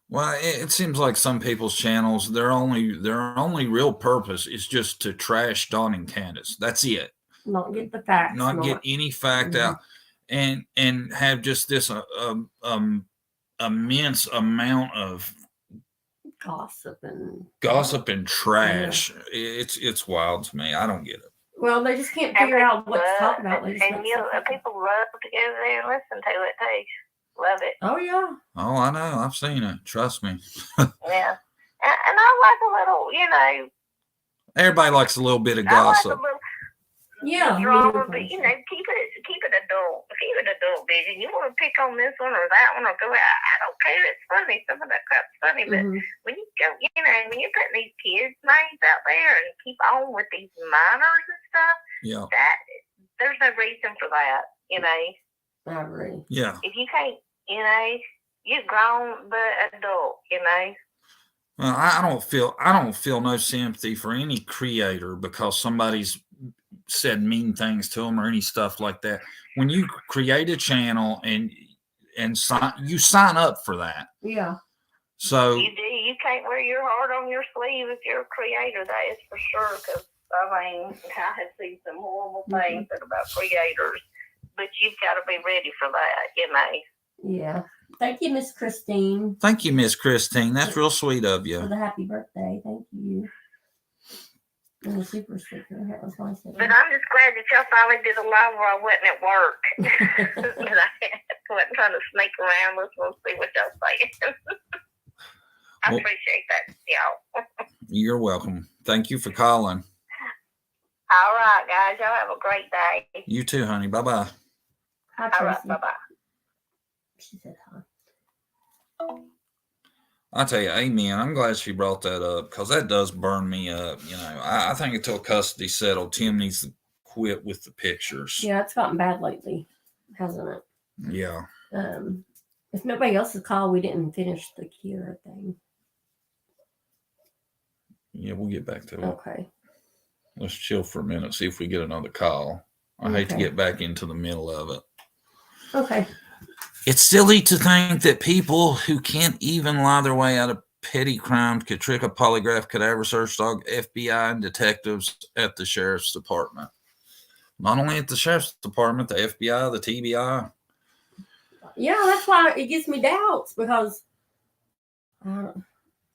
Well, it seems like some people's channels, their only real purpose is just to trash Dawn and Candace. That's it. Not get the facts. Not get any fact out, and have just this immense amount of gossip and trash. Yeah. It's wild to me. I don't get it. Well, they just can't figure out what to talk about. And people love to go there and listen to it too. Love it. Oh yeah. Oh, I know. I've seen it. Trust me. Yeah. And I like a little, Everybody likes a little bit of gossip. Drama, but keep it adult. if you're an adult vision, you want to pick on this one or that one or go, I don't care. It's funny. Some of that crap's funny. But when you go, when you're putting these kids' names out there and keep on with these minors and stuff, that there's no reason for that, I agree. Yeah. If you can't, you're grown but adult, Well, I don't feel no sympathy for any creator because somebody's said mean things to them or any stuff like that. When you create a channel and you sign up for that. Yeah. So you do. You can't wear your heart on your sleeve if you're a creator. That is for sure. Because I have seen some horrible things about creators, but you've got to be ready for that, Yeah. Thank you, Miss Christine. Thank you, Miss Christine. That's real sweet of you. For the happy birthday. Thank you. And the super sticker. That was nice. But I'm just glad that y'all finally did a live where I wasn't at work. But I wasn't trying to sneak around. Let's see what y'all saying. I appreciate that, y'all. You're welcome. Thank you for calling. All right, guys. Y'all have a great day. You too, honey. Bye-bye. Hi, All right, bye-bye. She said hi. I tell you, amen. I'm glad she brought that up because that does burn me up. I think until custody settled, Tim needs to quit with the pictures. Yeah, it's gotten bad lately, hasn't it? Yeah. If nobody else has called, we didn't finish the Kira thing. Yeah, we'll get back to it. Okay. Let's chill for a minute, see if we get another call. I hate to get back into the middle of it. Okay. It's silly to think that people who can't even lie their way out of petty crimes could trick a polygraph cadaver search dog, FBI, and detectives at the sheriff's department. Not only at the sheriff's department, the FBI, the TBI. Yeah, that's why it gives me doubts because.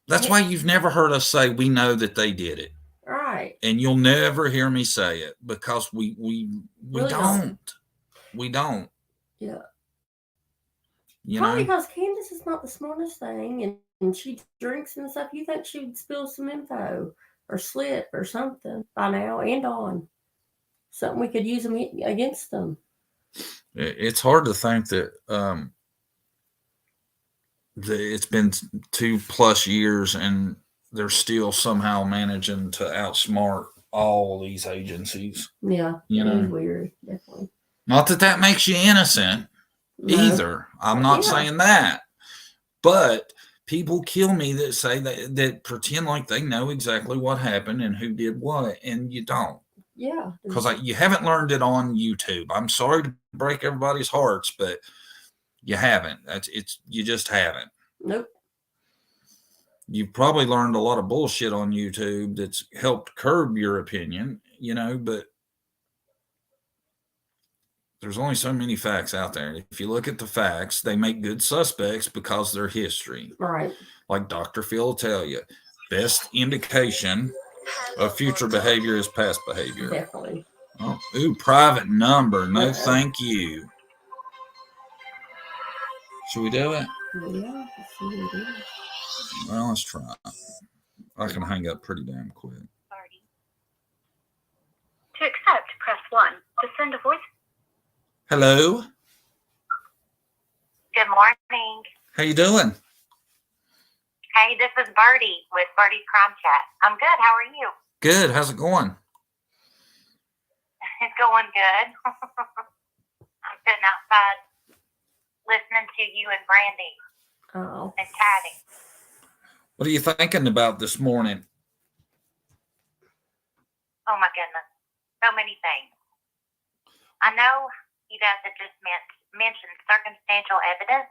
That's why you've never heard us say we know that they did it. Right. And you'll never hear me say it because we really don't. We don't. Yeah. Probably because Candace is not the smartest thing and she drinks and stuff. You think she would spill some info or slip or something by now and on. Something we could use them against them. It's hard to think that it's been 2+ years and they're still somehow managing to outsmart all these agencies. Yeah, it's weird, definitely. Not that makes you innocent either. I'm not saying that. But people kill me that say that pretend like they know exactly what happened and who did what, and you don't. Yeah. Because you haven't learned it on YouTube. I'm sorry to break everybody's hearts, but you haven't. You just haven't. Nope. You've probably learned a lot of bullshit on YouTube that's helped curb your opinion, but there's only so many facts out there. If you look at the facts, they make good suspects because they're history. Right. Like Dr. Phil will tell you, best indication of future behavior is past behavior. Definitely. Oh, private number. No, thank you. Should we do it? Yeah, let's see what it is. Well, let's try. I can hang up pretty damn quick. To accept, press 1. To send a voice. Hello. Good morning. How you doing? Hey, this is Birdie with Birdie's Crime Chat. I'm good. How are you? Good. How's it going? It's going good. I'm sitting outside listening to you and Brandy and chatting. What are you thinking about this morning? Oh, my goodness. So many things. I know you guys have just mentioned circumstantial evidence,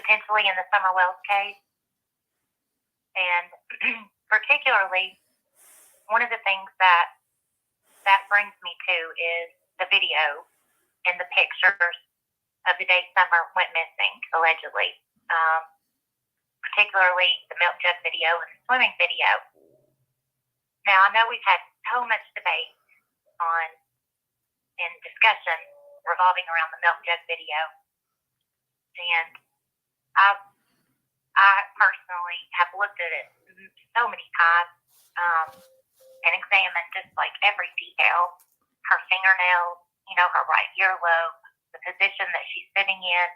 potentially in the Summer Wells case. And particularly, one of the things that brings me to is the video and the pictures of the day Summer went missing, allegedly. Particularly the milk jug video and the swimming video. Now, I know we've had so much debate on and discussion revolving around the milk jug video. And I personally have looked at it so many times and examined just like every detail, her fingernails, her right earlobe, the position that she's sitting in,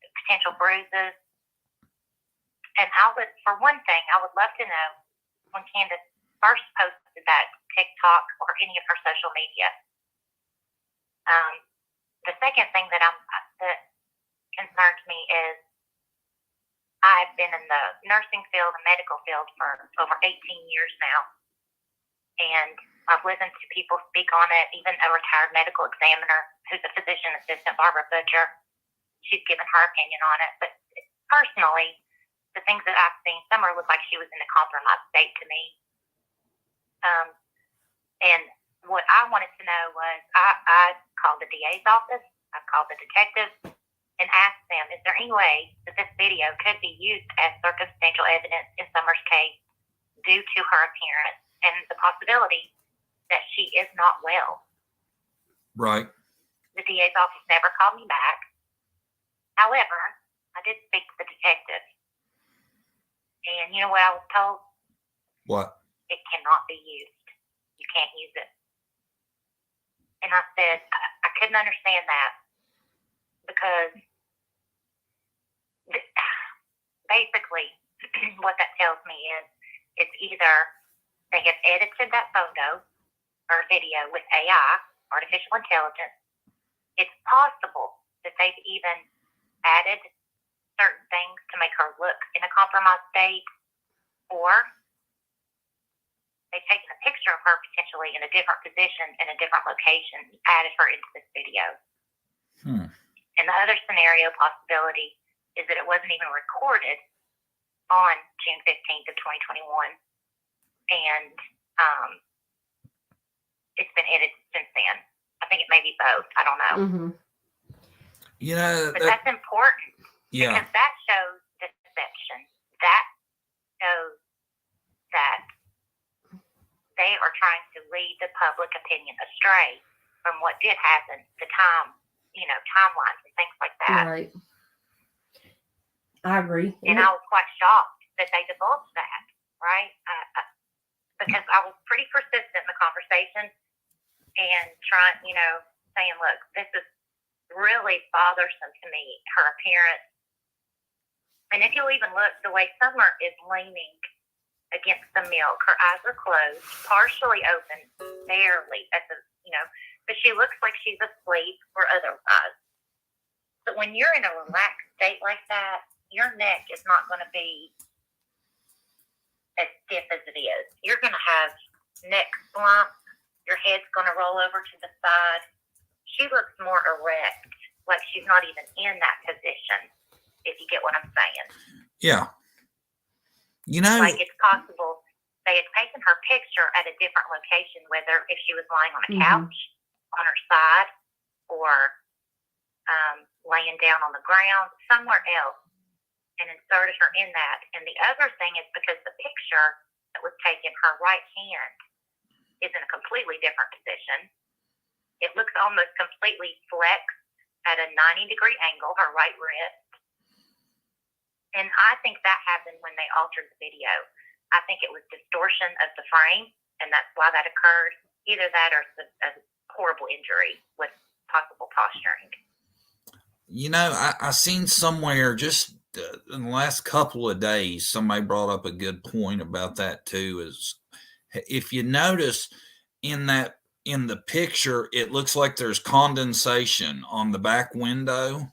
the potential bruises. And for one thing, I would love to know when Candace first posted that TikTok or any of her social media. The second thing that concerns me is I've been in the nursing field and medical field for over 18 years now. And I've listened to people speak on it, even a retired medical examiner who's a physician assistant, Barbara Butcher. She's given her opinion on it. But personally, the things that I've seen, Summer looked like she was in a compromised state to me. And what I wanted to know was I called the DA's office, I called the detectives, and asked them, is there any way that this video could be used as circumstantial evidence in Summer's case due to her appearance and the possibility that she is not well? Right. The DA's office never called me back. However, I did speak to the detective. And you know what I was told? What? It cannot be used. You can't use it. And I said, I couldn't understand that because basically what that tells me is it's either they have edited that photo or video with AI, artificial intelligence. It's possible that they've even added certain things to make her look in a compromised state, or they've taken a picture of her potentially in a different position in a different location, added her into this video. And the other scenario possibility is that it wasn't even recorded on June 15th of 2021, and it's been edited since then. I think it may be both. I don't know. Mm-hmm. But that's important. Yeah. Because that shows deception. That shows that they are trying to lead the public opinion astray from what did happen, the timelines and things like that. Right. I agree. And I was quite shocked that they divulged that, right? Because I was pretty persistent in the conversation and trying, saying, look, this is really bothersome to me, her appearance. And if you'll even look, the way Summer is leaning against the milk, her eyes are closed, partially open, barely, but she looks like she's asleep or otherwise. But when you're in a relaxed state like that, your neck is not going to be as stiff as it is. You're going to have neck slump. Your head's going to roll over to the side. She looks more erect, like she's not even in that position, if you get what I'm saying. Yeah. Like it's possible they had taken her picture at a different location, whether if she was lying on a couch, on her side, or laying down on the ground, somewhere else, and inserted her in that. And the other thing is because the picture that was taken, her right hand is in a completely different position. It looks almost completely flexed at a 90-degree angle, her right wrist. And I think that happened when they altered the video. I think it was distortion of the frame, and that's why that occurred. Either that or a horrible injury with possible posturing. I seen somewhere just in the last couple of days, somebody brought up a good point about that too, is if you notice in the picture, it looks like there's condensation on the back window.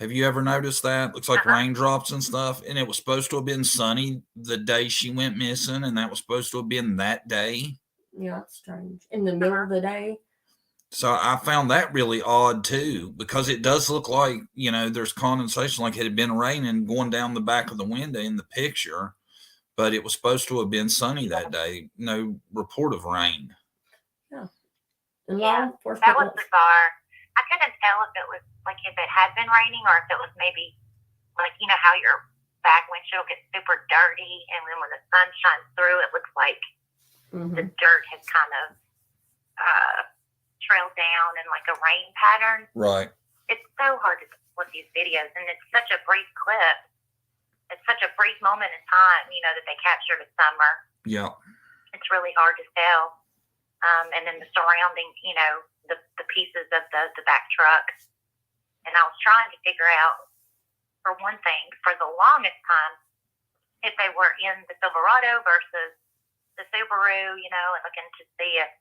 Have you ever noticed that? Looks like raindrops and stuff. And it was supposed to have been sunny the day she went missing, and that was supposed to have been that day. Yeah, it's strange. In the middle of the day. So I found that really odd too, because it does look like, there's condensation, like it had been raining going down the back of the window in the picture, but it was supposed to have been sunny that day. No report of rain. Yeah. That was bizarre. I couldn't tell if it was like if it had been raining or if it was maybe like, how your back windshield gets super dirty and then when the sun shines through, it looks like the dirt has kind of trailed down in like a rain pattern. Right. It's so hard to look these videos, and it's such a brief clip. It's such a brief moment in time, that they captured a Summer. Yeah. It's really hard to tell. And then the surrounding, the pieces of the back truck. And I was trying to figure out, for one thing, for the longest time, if they were in the Silverado versus the Subaru, you know, and looking to see if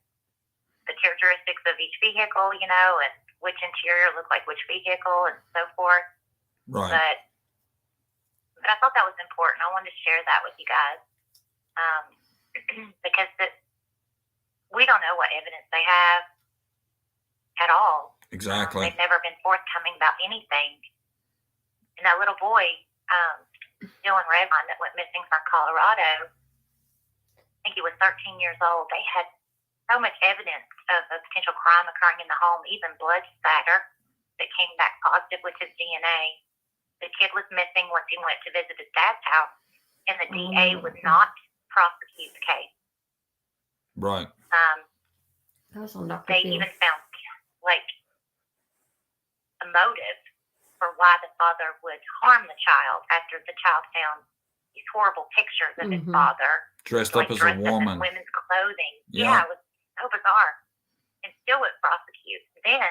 the characteristics of each vehicle, you know, and which interior looked like which vehicle and so forth. Right. But I thought that was important. I wanted to share that with you guys because we don't know what evidence they have at all. Exactly. They've never been forthcoming about anything. And that little boy, Dylan Redline, that went missing from Colorado, I think he was 13 years old. They had so much evidence of a potential crime occurring in the home, even blood spatter that came back positive with his DNA. The kid was missing once he went to visit his dad's house, and the DA would not prosecute the case. Right. That was on Dr. They Phil. even found like a motive for why the father would harm the child after the child found these horrible pictures of his father Dressed up as a woman. in women's clothing. Yeah. It was so bizarre. And still would prosecute. Then,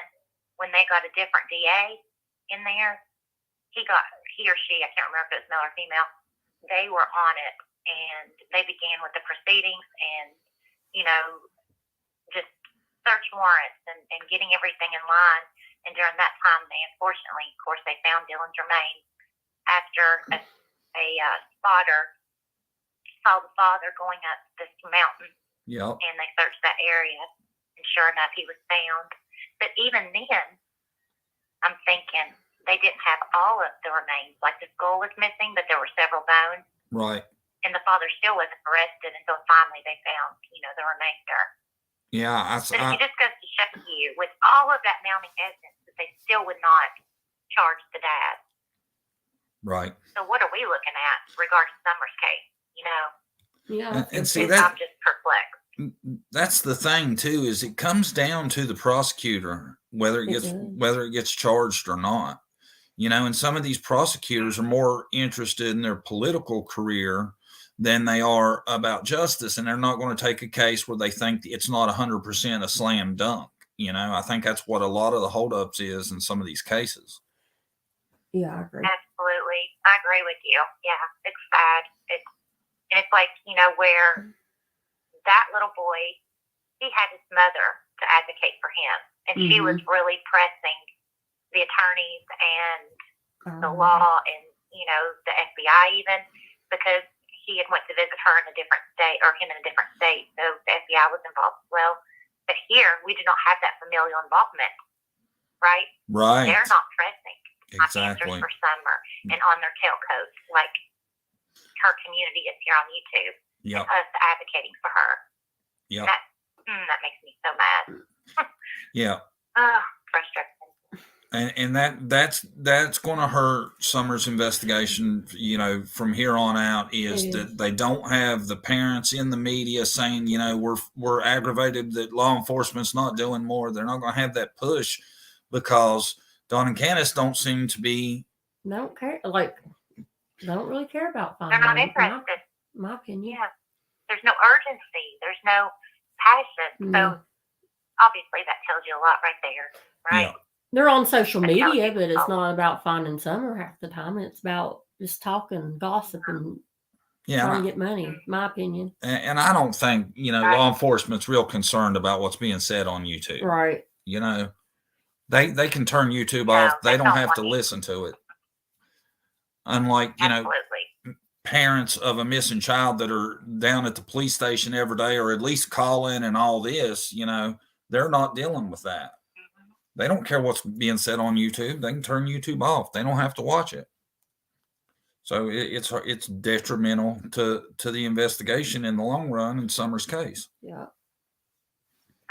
when they got a different DA in there, he or she, I can't remember if it was male or female, they were on it, and they began with the proceedings and, you know, just search warrants and getting everything in line. And during that time, they unfortunately, of course, they found Dylan's remains after a spotter saw the father going up this mountain. Yep. And they searched that area, and sure enough, he was found. But even then, I'm thinking they didn't have all of the remains. Like the skull was missing, but there were several bones. Right. And the father still wasn't arrested until finally they found, you know, the remainder. Yeah. But it just goes to show you, with all of that mounting evidence, that they still would not charge the dad. Right. So what are we looking at regarding Summers' case? You know? Yeah. And see, I'm just perplexed. that's the thing too, is it comes down to the prosecutor whether it gets charged or not. You know, and some of these prosecutors are more interested in their political career than they are about justice, and they're not going to take a case where they think it's not 100% a slam dunk. You know, I think that's what a lot of the holdups is in some of these cases. Yeah, I agree. Absolutely. I agree with you. Yeah, it's sad. It's like, you know, where that little boy, he had his mother to advocate for him. And she was really pressing the attorneys and the law and, you know, the FBI even, because he had went to visit her in a different state, or him in a different state. So the FBI was involved as well. But here, we do not have that familial involvement, right? Right. They're not pressing Exactly. answers for Summer and on their tailcoats, like her community is here on YouTube. Yep. And us advocating for her. Yep. That makes me so mad. Yeah. Frustrating. And that's going to hurt Summer's investigation, you know, from here on out, is that they don't have the parents in the media saying, you know, we're aggravated that law enforcement's not doing more. They're not going to have that push because Don and Candace don't seem to be. Don't care. Like, don't really care about They're finding. not interested. My opinion. Yeah. There's no urgency. There's no passion. So obviously that tells you a lot right there, right? Yeah. They're on social media, but it's not about finding Summer half the time. It's about just talking, gossip, and trying to get money, my opinion. And I don't think, you know, law enforcement's real concerned about what's being said on YouTube. Right. You know, they can turn YouTube off. They don't have to listen to it. Unlike, you know, parents of a missing child that are down at the police station every day, or at least calling and all this, you know, they're not dealing with that. They don't care what's being said on YouTube. They can turn YouTube off. They don't have to watch it. So it's detrimental to the investigation in the long run in Summer's case. Yeah.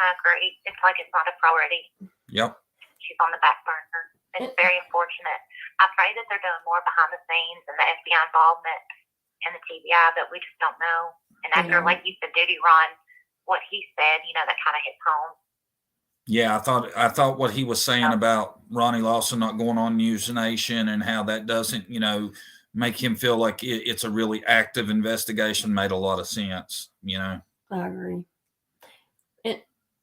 I agree. It's like it's not a priority. Yep. She's on the back burner. It's very unfortunate. I pray that they're doing more behind the scenes and the FBI involvement and the TBI, but we just don't know. And after, like you said, Duty Ron, what he said, you know, that kind of hits home. Yeah, I thought what he was saying about Ronnie Lawson not going on News Nation and how that doesn't, you know, make him feel like it's a really active investigation made a lot of sense, you know. I agree.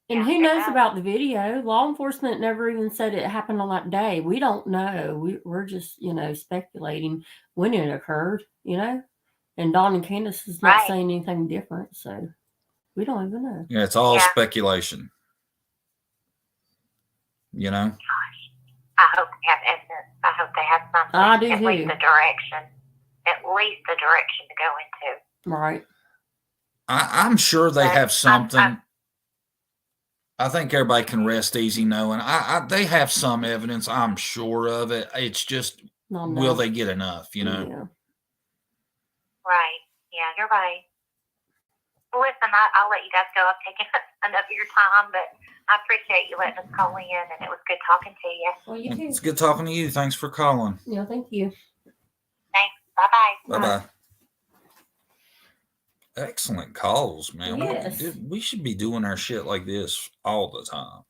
And Yeah, who it knows does. about the video? Law enforcement never even said it happened on that day. We don't know. We're just, speculating when it occurred, And Dawn and Candace is not Right. saying anything different, so we don't even know. Yeah, it's all Yeah. speculation. You know? I hope they have evidence. I hope they have something. I do at least too. the direction. At least the direction to go into. Right. I'm sure they But have something. I think everybody can rest easy knowing they have some evidence. I'm sure of it. It's just, will they get enough, Yeah. Right. Yeah, you're right. Listen, I'll let you guys go. I've taken enough of your time, but I appreciate you letting us call in, and it was good talking to you. Well, you too. It's good talking to you. Thanks for calling. Yeah, thank you. Thanks. Bye-bye. Bye-bye. Excellent calls, man. Yes. We should be doing our shit like this all the time.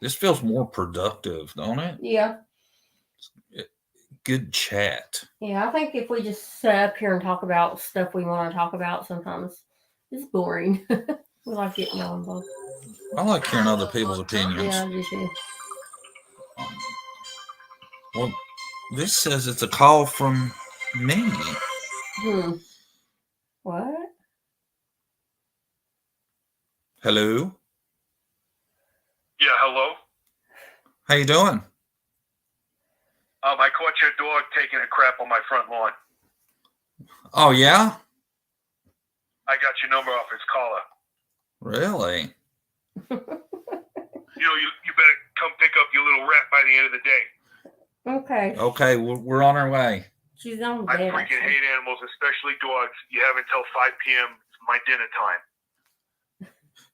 This feels more productive, don't it? Yeah. Good chat. Yeah, I think if we just sit up here and talk about stuff we want to talk about, sometimes it's boring. We like getting all involved. I like hearing other people's opinions. Yeah, I do too. Well, this says it's a call from me. What? Hello? Yeah, hello? How you doing? I caught your dog taking a crap on my front lawn. Oh, yeah? I got your number off his collar. Really? You better come pick up your little rat by the end of the day. Okay. Okay, we're on our way. She's on I bed. freaking hate animals, especially dogs. You have until 5 p.m. It's my dinner time.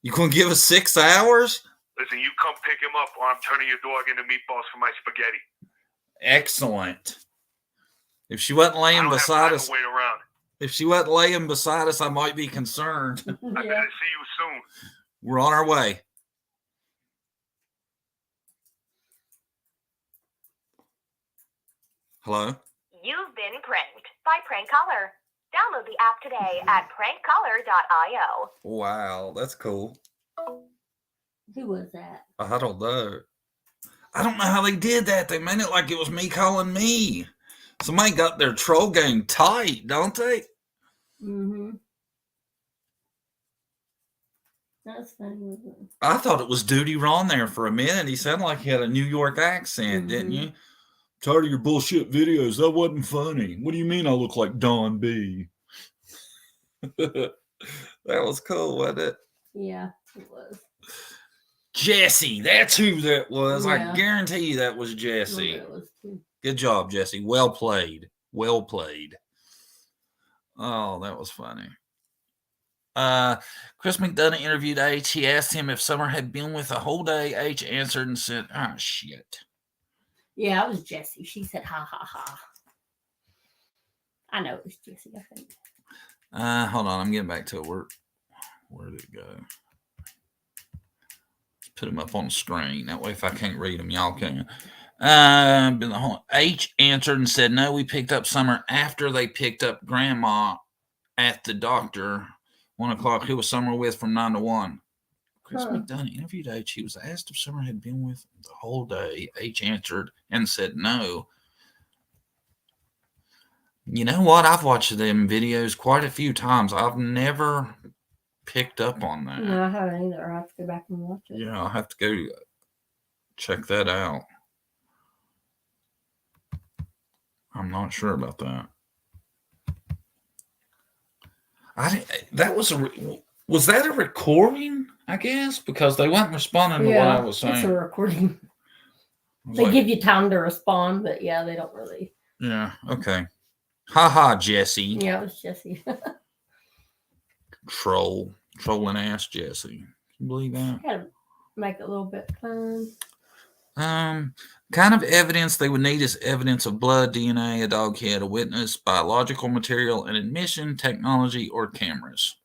You gonna give us 6 hours? Listen, you come pick him up or I'm turning your dog into meatballs for my spaghetti. Excellent. If she wasn't I laying don't beside have time us, to wait around. if she wasn't laying beside us, I might be concerned. I better see you soon. We're on our way. Hello? You've been pranked by Prank Caller. Download the app today at prankcaller.io. Wow, that's cool. Who was that? I don't know. I don't know how they did that. They made it like it was me calling me. Somebody got their troll game tight, don't they? Mm-hmm. That's funny, wasn't it? I thought it was Duty Ron there for a minute. He sounded like he had a New York accent, didn't you? Tired of your bullshit videos. That wasn't funny. What do you mean I look like Don B? That was cool, wasn't it? Yeah, it was. Jesse, that's who that was. Yeah. I guarantee you that was Jesse. Yeah, it was too. Good job, Jesse. Well played. Well played. Oh, that was funny. Chris McDonough interviewed H. He asked him if Summer had been with a whole day. H answered and said, "Oh, shit." Yeah, it was Jessie. She said, ha, ha, ha. I know it was Jessie, I think. Hold on. I'm getting back to it. Where did it go? Let's put them up on the screen. That way, if I can't read them, y'all can. H answered and said, no, we picked up Summer after they picked up Grandma at the doctor. 1 o'clock. Who was Summer with from 9 to 1? Chris McDonough interviewed H. He was asked if Summer had been with him the whole day. H answered and said no. You know what? I've watched them videos quite a few times. I've never picked up on that. No, I haven't either. I have to go back and watch it. Yeah, I'll have to go check that out. I'm not sure about that. Was that a recording? I guess because they weren't responding to what I was saying. It's a recording. They give you time to respond, but yeah, they don't really. Yeah. Okay. Ha, Jesse. Yeah, it was Jesse. Trolling ass Jesse. Can you believe that? Gotta make it a little bit fun. Kind of evidence they would need is evidence of blood, DNA, a dog head, a witness, biological material, an admission, technology, or cameras.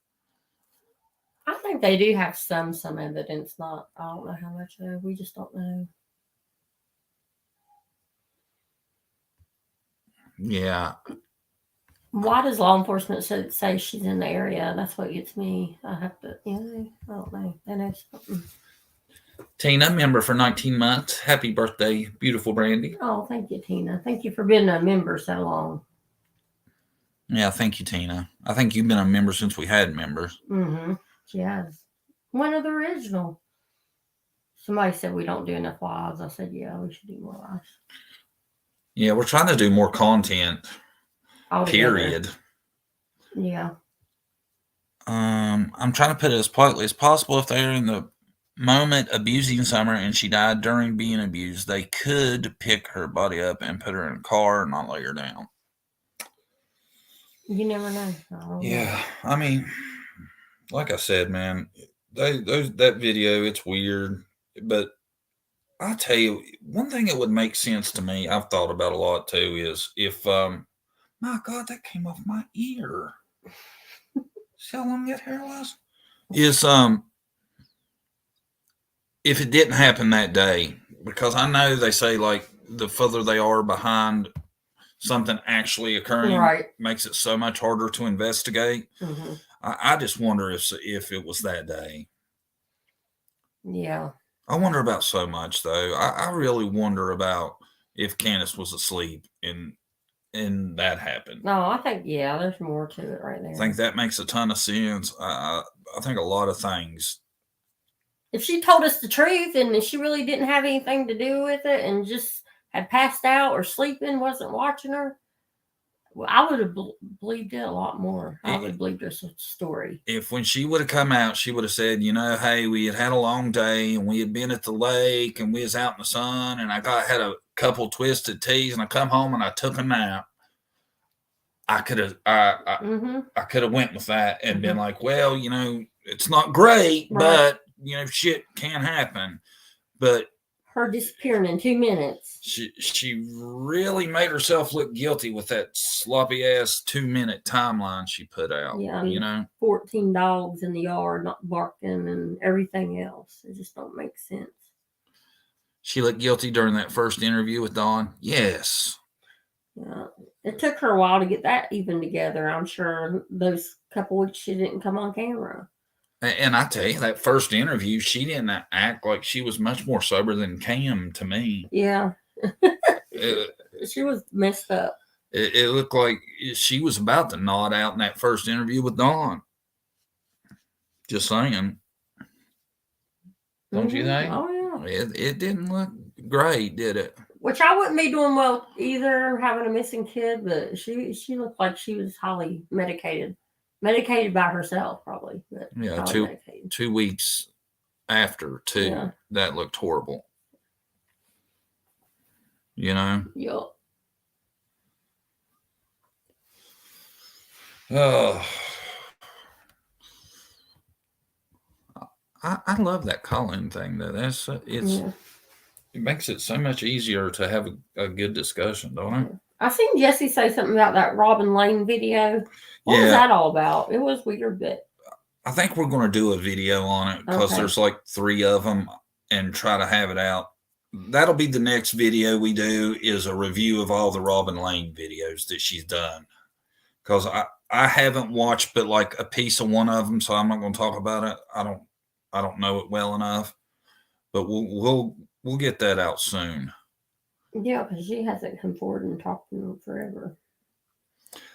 I think they do have some evidence. Not, I don't know how much though. We just don't know. Yeah. Why does law enforcement say she's in the area? That's what gets me. I have to, I don't know. They know something. Tina, member for 19 months. Happy birthday, beautiful Brandy. Oh, thank you, Tina. Thank you for being a member so long. Yeah, thank you, Tina. I think you've been a member since we had members. Mm-hmm. She has. One of the original. Somebody said we don't do enough lives. I said, yeah, we should do more lives. Yeah, we're trying to do more content. Altogether. Period. Yeah. I'm trying to put it as politely as possible. If they're in the moment abusing Summer and she died during being abused, they could pick her body up and put her in a car and not lay her down. You never know. Yeah, I mean, like I said, man, that video, it's weird, but I tell you, one thing that would make sense to me, I've thought about a lot too, is if, my God, that came off my ear. See how long that hair was? Is, if it didn't happen that day, because I know they say like the further they are behind something actually occurring, right, makes it so much harder to investigate. Mm-hmm. I just wonder if it was that day. Yeah. I wonder about so much though. I really wonder about if Candace was asleep and that happened. No, I think, yeah, there's more to it right there. I think that makes a ton of sense. I think a lot of things. If she told us the truth and she really didn't have anything to do with it and just had passed out or sleeping, wasn't watching her, well, I would have believed it a lot more. I would have believed her story. If when she would have come out, she would have said, hey, we had a long day and we had been at the lake and we was out in the sun and I had a couple twisted teas and I come home and I took a nap. I could have I could have went with that and been like, well, it's not great, right, but shit can happen. But her disappearing in 2 minutes. She really made herself look guilty with that sloppy ass 2-minute timeline she put out. Yeah, 14 dogs in the yard not barking and everything else. It just don't make sense. She looked guilty during that first interview with Dawn. Yes. Yeah. It took her a while to get that even together. I'm sure those couple weeks she didn't come on camera. And I tell you, that first interview, she didn't act like she was much more sober than Cam to me. Yeah. She was messed up. It looked like she was about to nod out in that first interview with Dawn. Just saying. Don't you think? Oh, yeah. It didn't look great, did it? Which I wouldn't be doing well either, having a missing kid, but she looked like she was highly medicated. Medicated by herself, probably. But yeah, 2 weeks after, too. Yeah. That looked horrible. Yep. Oh. I love that call-in thing, though. It makes it so much easier to have a good discussion, don't it? I seen Jesse say something about that Robin Lane video. What was that all about? It was weird, but I think we're going to do a video on it because there's like 3 of them and try to have it out. That'll be the next video we do, is a review of all the Robin Lane videos that she's done. Because I haven't watched but like a piece of one of them, so I'm not going to talk about it. I don't know it well enough, but we'll get that out soon. Yeah, because she hasn't come forward and talked to them forever.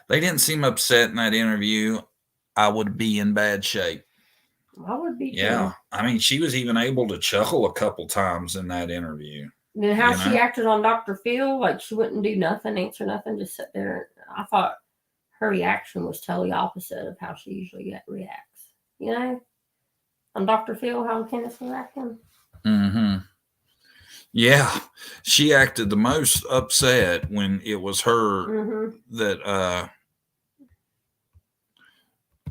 They didn't seem upset in that interview. I would be in bad shape. I would be. Yeah. Too. I mean, she was even able to chuckle a couple times in that interview. And how she acted on Dr. Phil, like she wouldn't do nothing, answer nothing, just sit there. I thought her reaction was totally opposite of how she usually reacts. On Dr. Phil, how Candace was acting. Mm-hmm. Yeah, she acted the most upset when it was her that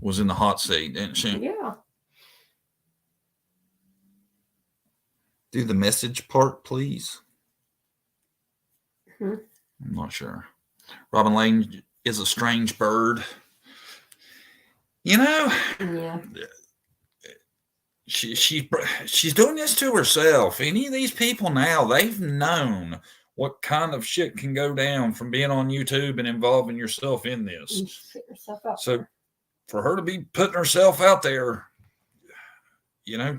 was in the hot seat, didn't she? Yeah. Do the message part, please. I'm not sure. Robin Lane is a strange bird. Yeah. She's doing this to herself. Any of these people now, they've known what kind of shit can go down from being on YouTube and involving yourself in this. You put yourself out So there. for her to be putting herself out there,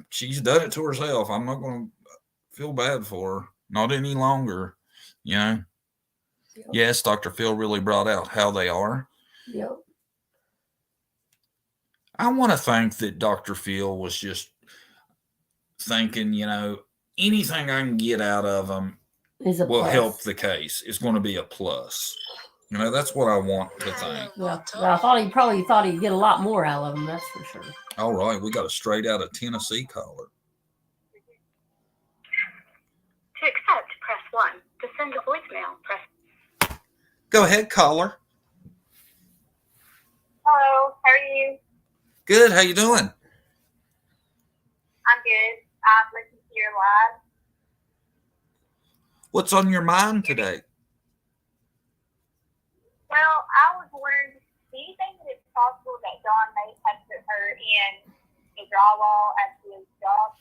she's done it to herself. I'm not going to feel bad for her. Not any longer. Yep. Yes, Dr. Phil really brought out how they are. Yep. I want to think that Dr. Phil was just thinking, anything I can get out of them will help the case. It's going to be a plus. That's what I want to think. Yeah. I thought he probably thought he'd get a lot more out of them. That's for sure. All right. We got a straight out of Tennessee caller. To accept, press 1. To send a voicemail, press. Go ahead, caller. Hello, how are you? Good. How you doing? I'm good. I'm listening to your live. What's on your mind today? Well, I was wondering, do you think that it's possible that John may have put her in a drywall at his job?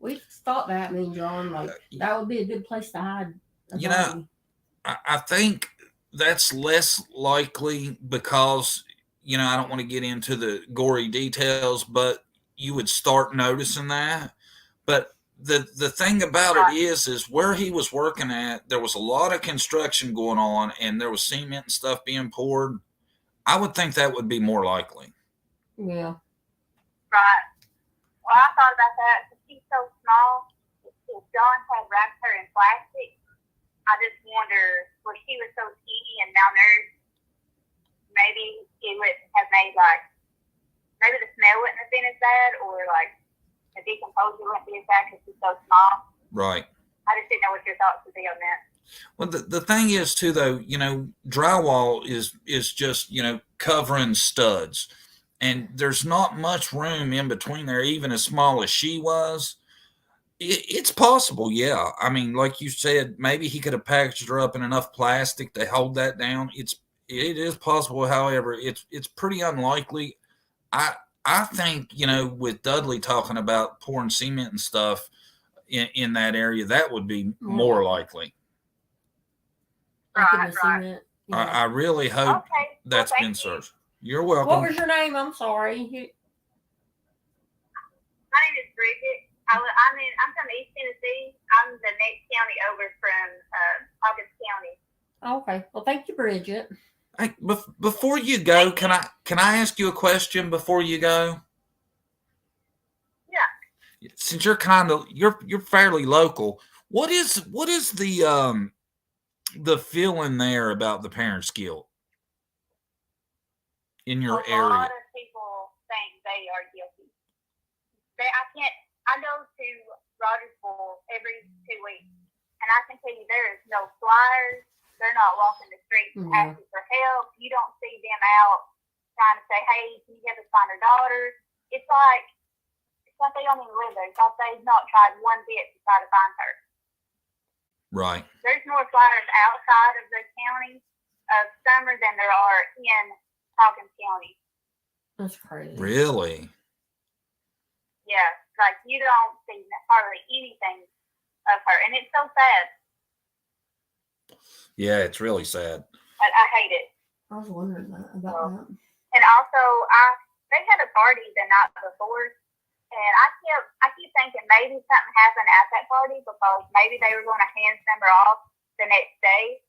We thought that, John, that would be a good place to hide. I think that's less likely because, I don't want to get into the gory details, but you would start noticing that. But the thing about it is where he was working at, there was a lot of construction going on and there was cement and stuff being poured. I would think that would be more likely. Yeah. Right. Well, I thought about that because she's so small. If John had wrapped her in plastic, I just wonder, where she was so skinny and malnourished, maybe it would have made maybe the smell wouldn't have been as bad, or the decomposure wouldn't be as bad because she's so small. Right. I just didn't know what your thoughts would be on that. Well, the thing is too, though, drywall is just, covering studs, and there's not much room in between there, even as small as she was. It's possible, yeah. I mean, like you said, maybe he could have packaged her up in enough plastic to hold that down. It is possible, however, it's pretty unlikely. I think, with Dudley talking about pouring cement and stuff in that area, that would be more likely. Right. Yeah. I really hope that's been searched. You're welcome. What was your name? I'm sorry. My name is Bridget. I'm from East Tennessee. I'm the next county over from Hawkins County. Okay. Well, thank you, Bridget. Hey, before you go, can I ask you a question before you go? Yeah. Since you're you're fairly local, what is the feeling there about the parents' guilt in your area? A lot of people think they are guilty. I go to Rogersville every 2 weeks, and I can tell you there is no flyers. They're not walking the streets asking for help. You don't see them out trying to say, "Hey, can you help us find our daughter?" It's like they don't even live there. It's like they've not tried one bit to try to find her. Right. There's more flyers outside of the county of Summer than there are in Hawkins County. That's crazy. Really? Yeah, you don't see hardly anything of her, and it's so sad. Yeah, it's really sad. I hate it. I was wondering about that. And also, they had a party the night before, and I keep thinking maybe something happened at that party because maybe they were going to hand Summer off the next day,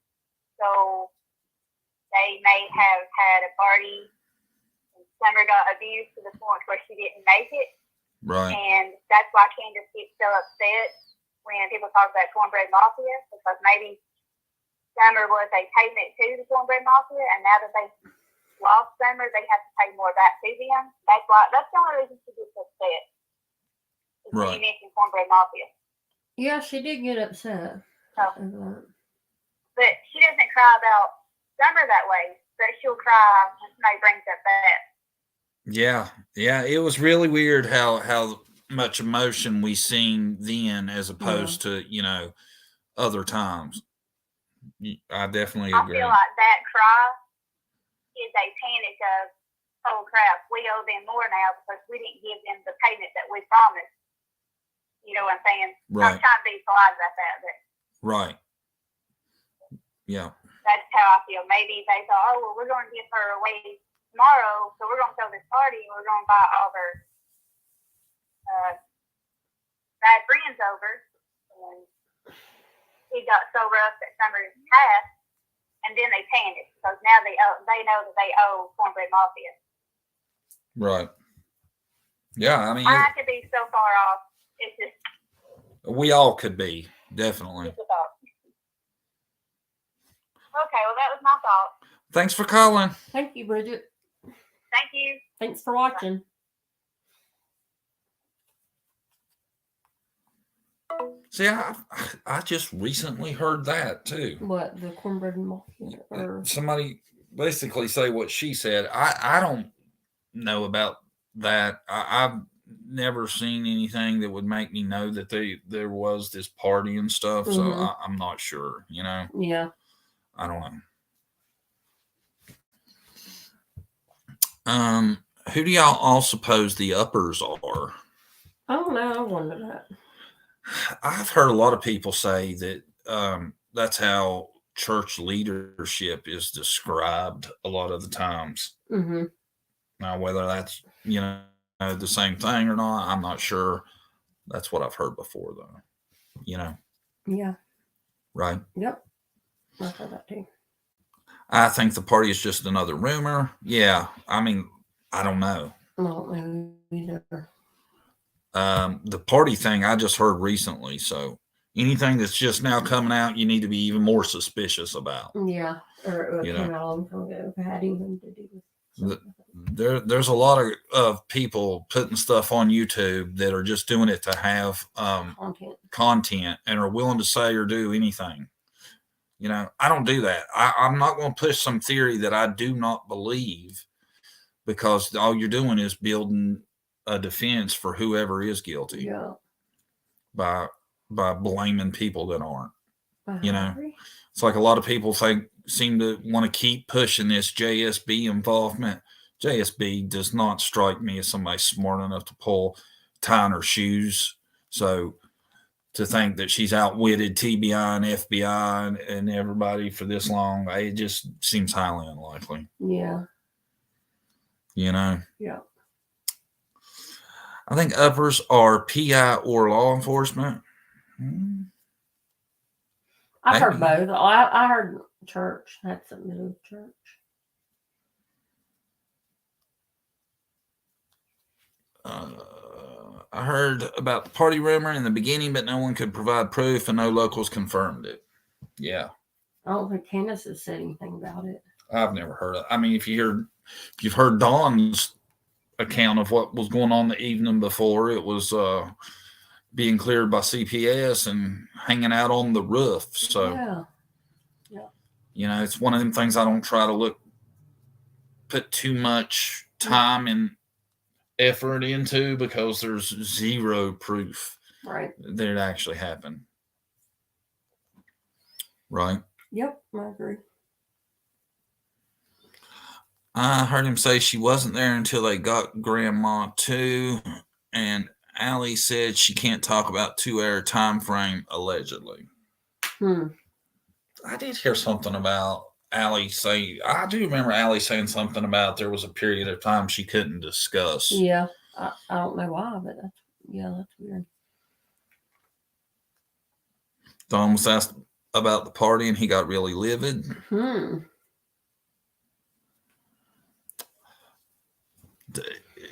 so they may have had a party. And Summer got abused to the point where she didn't make it. Right. And that's why Candace gets so upset when people talk about Cornbread Mafia, because maybe Summer was a payment to the Cornbread Mafia, and now that they lost Summer, they have to pay more back to them. That's the only reason she gets upset. Right. You mentioned Cornbread Mafia. Yeah, she did get upset. But she doesn't cry about Summer that way, but she'll cry when somebody brings up that. Yeah, it was really weird how much emotion we seen then as opposed to other times. I definitely agree. I feel like that cry is a panic of, oh crap, we owe them more now because we didn't give them the payment that we promised. You know what I'm saying? Right. I'm trying to be polite about that, but right. Yeah. That's how I feel. Maybe they thought, oh, well, we're going to give her away tomorrow, so we're going to throw this party and we're going to buy all her bad friends over. And he got so rough that Summer passed, and then they panicked because now they know that they owe Cornbread Mafia. Right. Yeah, I mean, I could be so far off. It's just we all could be, definitely. it's a thought. Okay, well, that was my thought. Thanks for calling. Thank you, Bridget. Thank you. Thanks for watching. See, I just recently heard that too. What, the Cornbread Mafia? Or Somebody basically say what she said. I don't know about that. I've never seen anything that would make me know that there was this party and stuff. So I'm not sure, you know. Yeah. I don't know. Who do y'all all suppose the uppers are? I don't know. I wonder that. I've heard a lot of people say that that's how church leadership is described a lot of the times. Mm-hmm. Now, whether that's, you know, the same thing or not, I'm not sure. That's what I've heard before, though. You know? Yeah. Right? Yep. I've heard that too. I think the party is just another rumor. Yeah. I mean, I don't know. I don't know either. The party thing I just heard recently. So anything that's just now coming out, you need to be even more suspicious about. Yeah. Or it You came know. out a long time ago. If it had anything to do with There's a lot of people putting stuff on YouTube that are just doing it to have content and are willing to say or do anything. You know, I don't do that. I'm not going to push some theory that I do not believe, because all you're doing is building a defense for whoever is guilty. Yeah. By blaming people that aren't. You know, agree. it's like a lot of people seem to want to keep pushing this JSB involvement. JSB does not strike me as somebody smart enough to pull tying her shoes. So to think that she's outwitted TBI and FBI and everybody for this long, it just seems highly unlikely. Yeah. You know? Yeah. I think uppers are PI or law enforcement. I've heard both. I heard church. Had something to do with church. I heard about the party rumor in the beginning, but no one could provide proof and no locals confirmed it. Yeah. I don't think Candace has said anything about it. I've never heard of it. I mean, if you've heard Dawn's account of what was going on the evening before, it was being cleared by CPS and hanging out on the roof. So, yeah. You know, it's one of them things I don't try to put too much time and effort into, because there's zero proof that it actually happened. Right? Yep, I agree. I heard him say she wasn't there until they got Grandma too, and Allie said she can't talk about 2-hour time frame allegedly. I did hear something about Allie say. I do remember Allie saying something about there was a period of time she couldn't discuss. Yeah, I don't know why, but that's weird. Don was asked about the party, and he got really livid.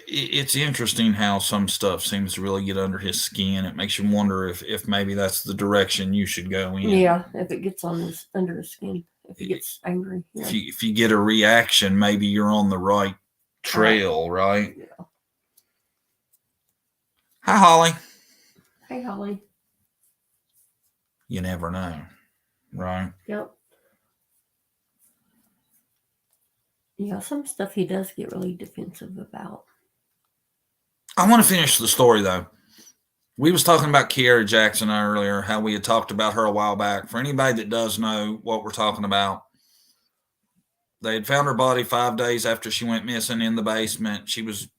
It's interesting how some stuff seems to really get under his skin. It makes you wonder if maybe that's the direction you should go in. Yeah, if it gets under his skin, if he gets angry. Yeah. If you get a reaction, maybe you're on the right trail, right? Yeah. Hi, Holly. Hey, Holly. You never know, right? Yep. Yeah, some stuff he does get really defensive about. I want to finish the story, though. We was talking about Kiara Jackson earlier, how we had talked about her a while back. For anybody that does know what we're talking about, they had found her body 5 days after she went missing in the basement. She was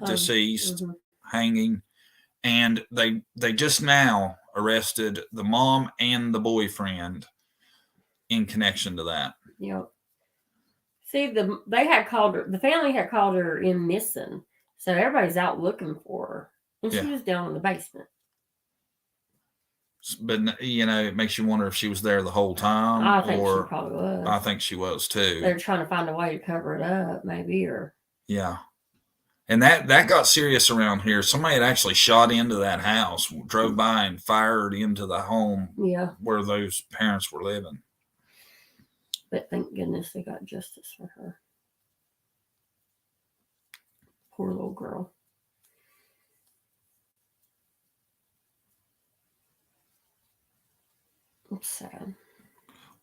deceased, hanging. And they just now arrested the mom and the boyfriend in connection to that. Yep. See, the family had called her in missing, so everybody's out looking for her, and she Yeah. was down in the basement. But it makes you wonder if she was there the whole time. I think she probably was. I think she was too. They're trying to find a way to cover it up, maybe, or yeah. And that got serious around here. Somebody had actually shot into that house, drove by and fired into the home where those parents were living. But thank goodness they got justice for her. Poor little girl. It's sad.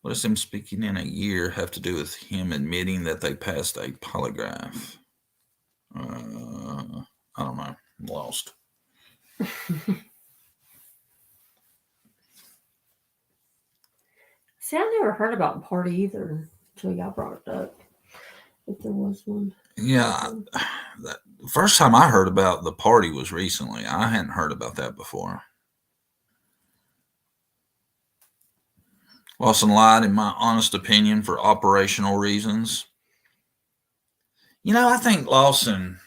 What does him speaking in a year have to do with him admitting that they passed a polygraph? I don't know. I'm lost. See, I never heard about the party either until y'all brought it up. If there was one. Yeah. The first time I heard about the party was recently. I hadn't heard about that before. Lawson lied, in my honest opinion, for operational reasons. I think Lawson,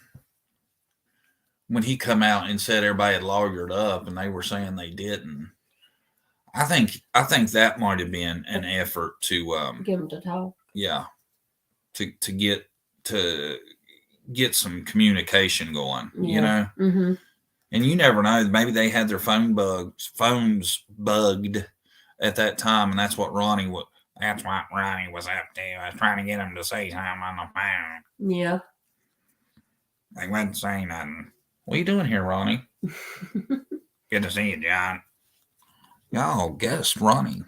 when he come out and said everybody had lawyered up and they were saying they didn't, I think that might have been an effort to get him to talk. Yeah, to get some communication going. Mm-hmm. And you never know. Maybe they had their phones bugged at that time, and that's what Ronnie was up to. I was trying to get him to say something on the phone. Yeah. They wouldn't say nothing. What are you doing here, Ronnie? Good to see you, John. Y'all guessed Ronnie.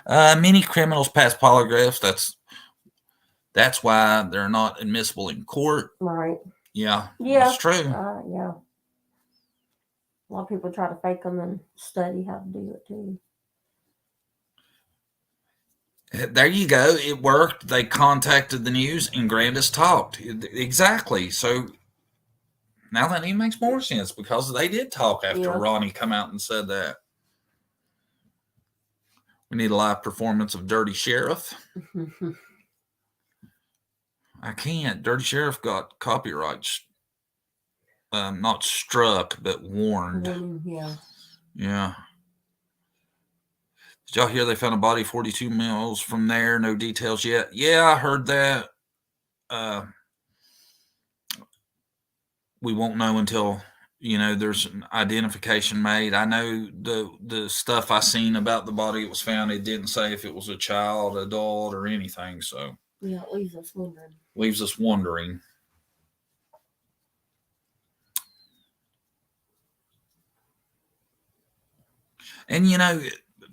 Many criminals pass polygraphs. That's why they're not admissible in court. Right. Yeah. Yeah. That's true. Yeah. A lot of people try to fake them and study how to do it too. There you go. It worked. They contacted the news and Grandis talked. Exactly. So now that even makes more sense because they did talk after Ronnie come out and said that. We need a live performance of Dirty Sheriff. I can't. Dirty Sheriff got copyright not struck, but warned. Yeah. Yeah. Did y'all hear they found a body 42 miles from there? No details yet. Yeah, I heard that. We won't know until, there's an identification made. I know the stuff I seen about the body that was found, it didn't say if it was a child, adult, or anything. So yeah, it leaves us wondering. And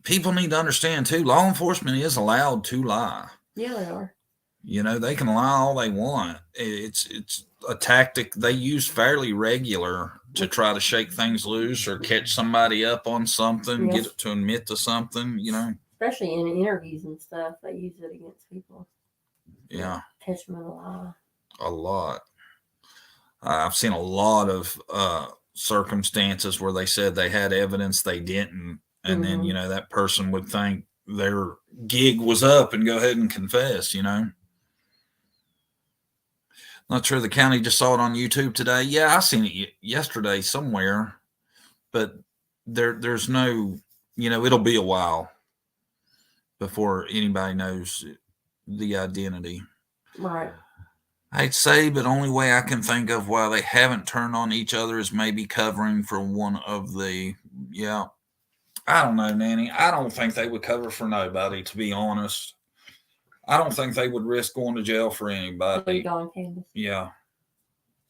people need to understand too, law enforcement is allowed to lie. Yeah, they are. They can lie all they want. It's a tactic they use fairly regular to try to shake things loose or catch somebody up on something, get it to admit to something, Especially in interviews and stuff, they use it against people. Yeah. Catch them in a lie. A lot. I've seen a lot of circumstances where they said they had evidence they didn't. And then, that person would think their gig was up and go ahead and confess, Not sure the county just saw it on YouTube today. Yeah, I seen it yesterday somewhere, but there's no, it'll be a while before anybody knows the identity. Right. I'd say, but only way I can think of why they haven't turned on each other is maybe covering for one of the, I don't know, Nanny. I don't think they would cover for nobody, to be honest. I don't think they would risk going to jail for anybody. Yeah.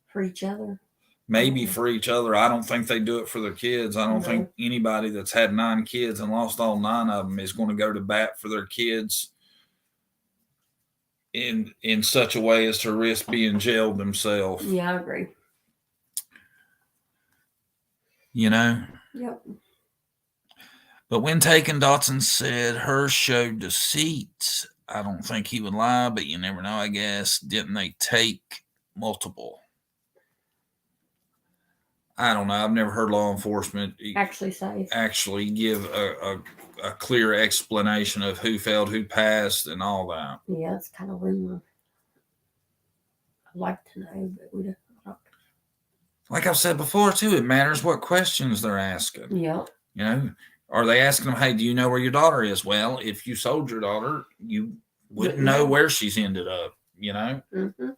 For each other? Maybe for each other. I don't think they do it for their kids. I don't think anybody that's had 9 kids and lost all 9 of them is going to go to bat for their kids in such a way as to risk being jailed themselves. Yeah, I agree. Yep. But when taken, Dotson said hers showed deceit. I don't think he would lie, but you never know, I guess. Didn't they take multiple? I don't know. I've never heard law enforcement actually give a a clear explanation of who failed, who passed, and all that. Yeah, it's kind of rumor. I'd like to know, but we don't. Like I've said before, too, it matters what questions they're asking. Yeah. You know, are they asking them, hey, do you know where your daughter is? Well, if you sold your daughter, you wouldn't know where she's ended up, you know? Mm-hmm.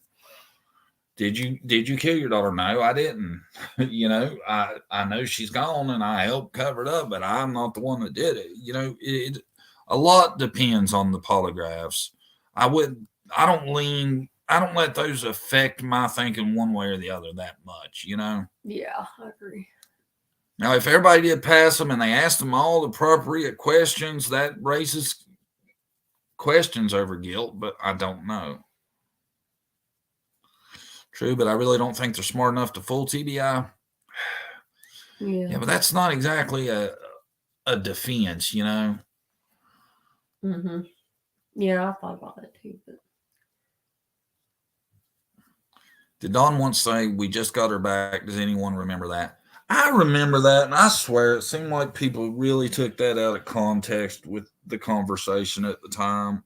Did you kill your daughter? No, I didn't. You know, I know she's gone and I helped cover it up, but I'm not the one that did it. You know, a lot depends on the polygraphs. I don't let those affect my thinking one way or the other that much, you know? Yeah, I agree. Now, if everybody did pass them and they asked them all the appropriate questions, that raises questions over guilt, but I don't know. True, but I really don't think they're smart enough to fool TBI. Yeah, but that's not exactly a defense, you know? Mm-hmm. Yeah, I thought about it too, but Did Dawn once say, we just got her back? Does anyone remember that? I remember that, and I swear it seemed like people really took that out of context with the conversation at the time.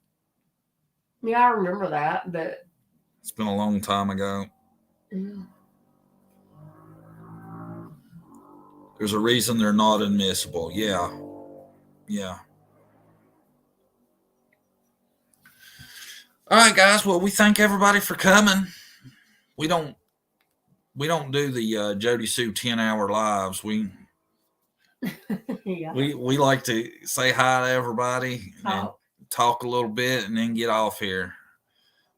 yeah, I remember that, but It's been a long time ago. yeah. There's a reason they're not admissible. Yeah. Yeah. All right, guys. Well, we thank everybody for coming. We don't do the Jody Sue 10-hour lives. Yeah. We like to say hi to everybody and talk a little bit and then get off here.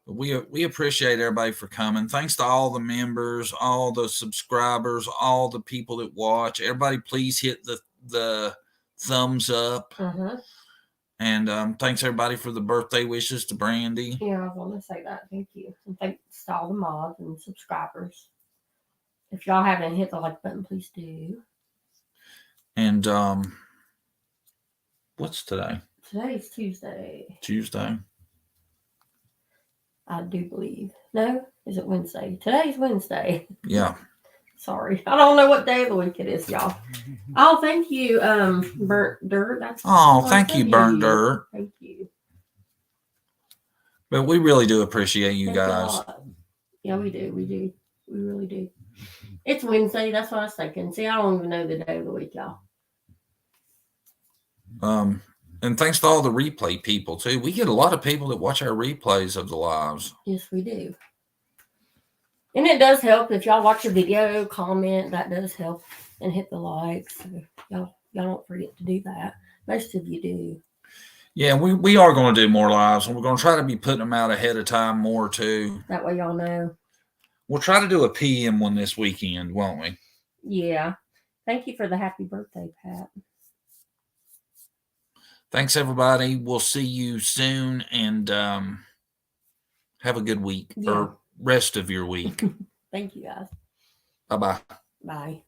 But we appreciate everybody for coming. Thanks to all the members, all the subscribers, all the people that watch. Everybody, please hit the thumbs up. Uh-huh. And thanks everybody for the birthday wishes to Brandy. Yeah, I want to say that. Thank you. And thanks to all the mods and subscribers. If y'all haven't hit the like button, please do. And what's today? Today's Tuesday. Tuesday. I do believe. No? Is it Wednesday? Today's Wednesday. Yeah. Sorry. I don't know what day of the week it is, y'all. Oh, thank you, Burnt Dirt. Thank you, Burnt Dirt. Thank you. But we really do appreciate you guys. Yeah, we do. We do. We really do. It's Wednesday. That's what I was thinking. See, I don't even know the day of the week, y'all. And thanks to all the replay people, too. We get a lot of people that watch our replays of the lives. Yes, we do. And it does help if y'all watch a video, comment. That does help. And hit the likes. So y'all don't forget to do that. Most of you do. Yeah, we are going to do more lives. And we're going to try to be putting them out ahead of time more, too. That way y'all know. We'll try to do a PM one this weekend, won't we? Yeah. Thank you for the happy birthday, Pat. Thanks, everybody. We'll see you soon, and have a good week or rest of your week. Thank you, guys. Bye-bye. Bye.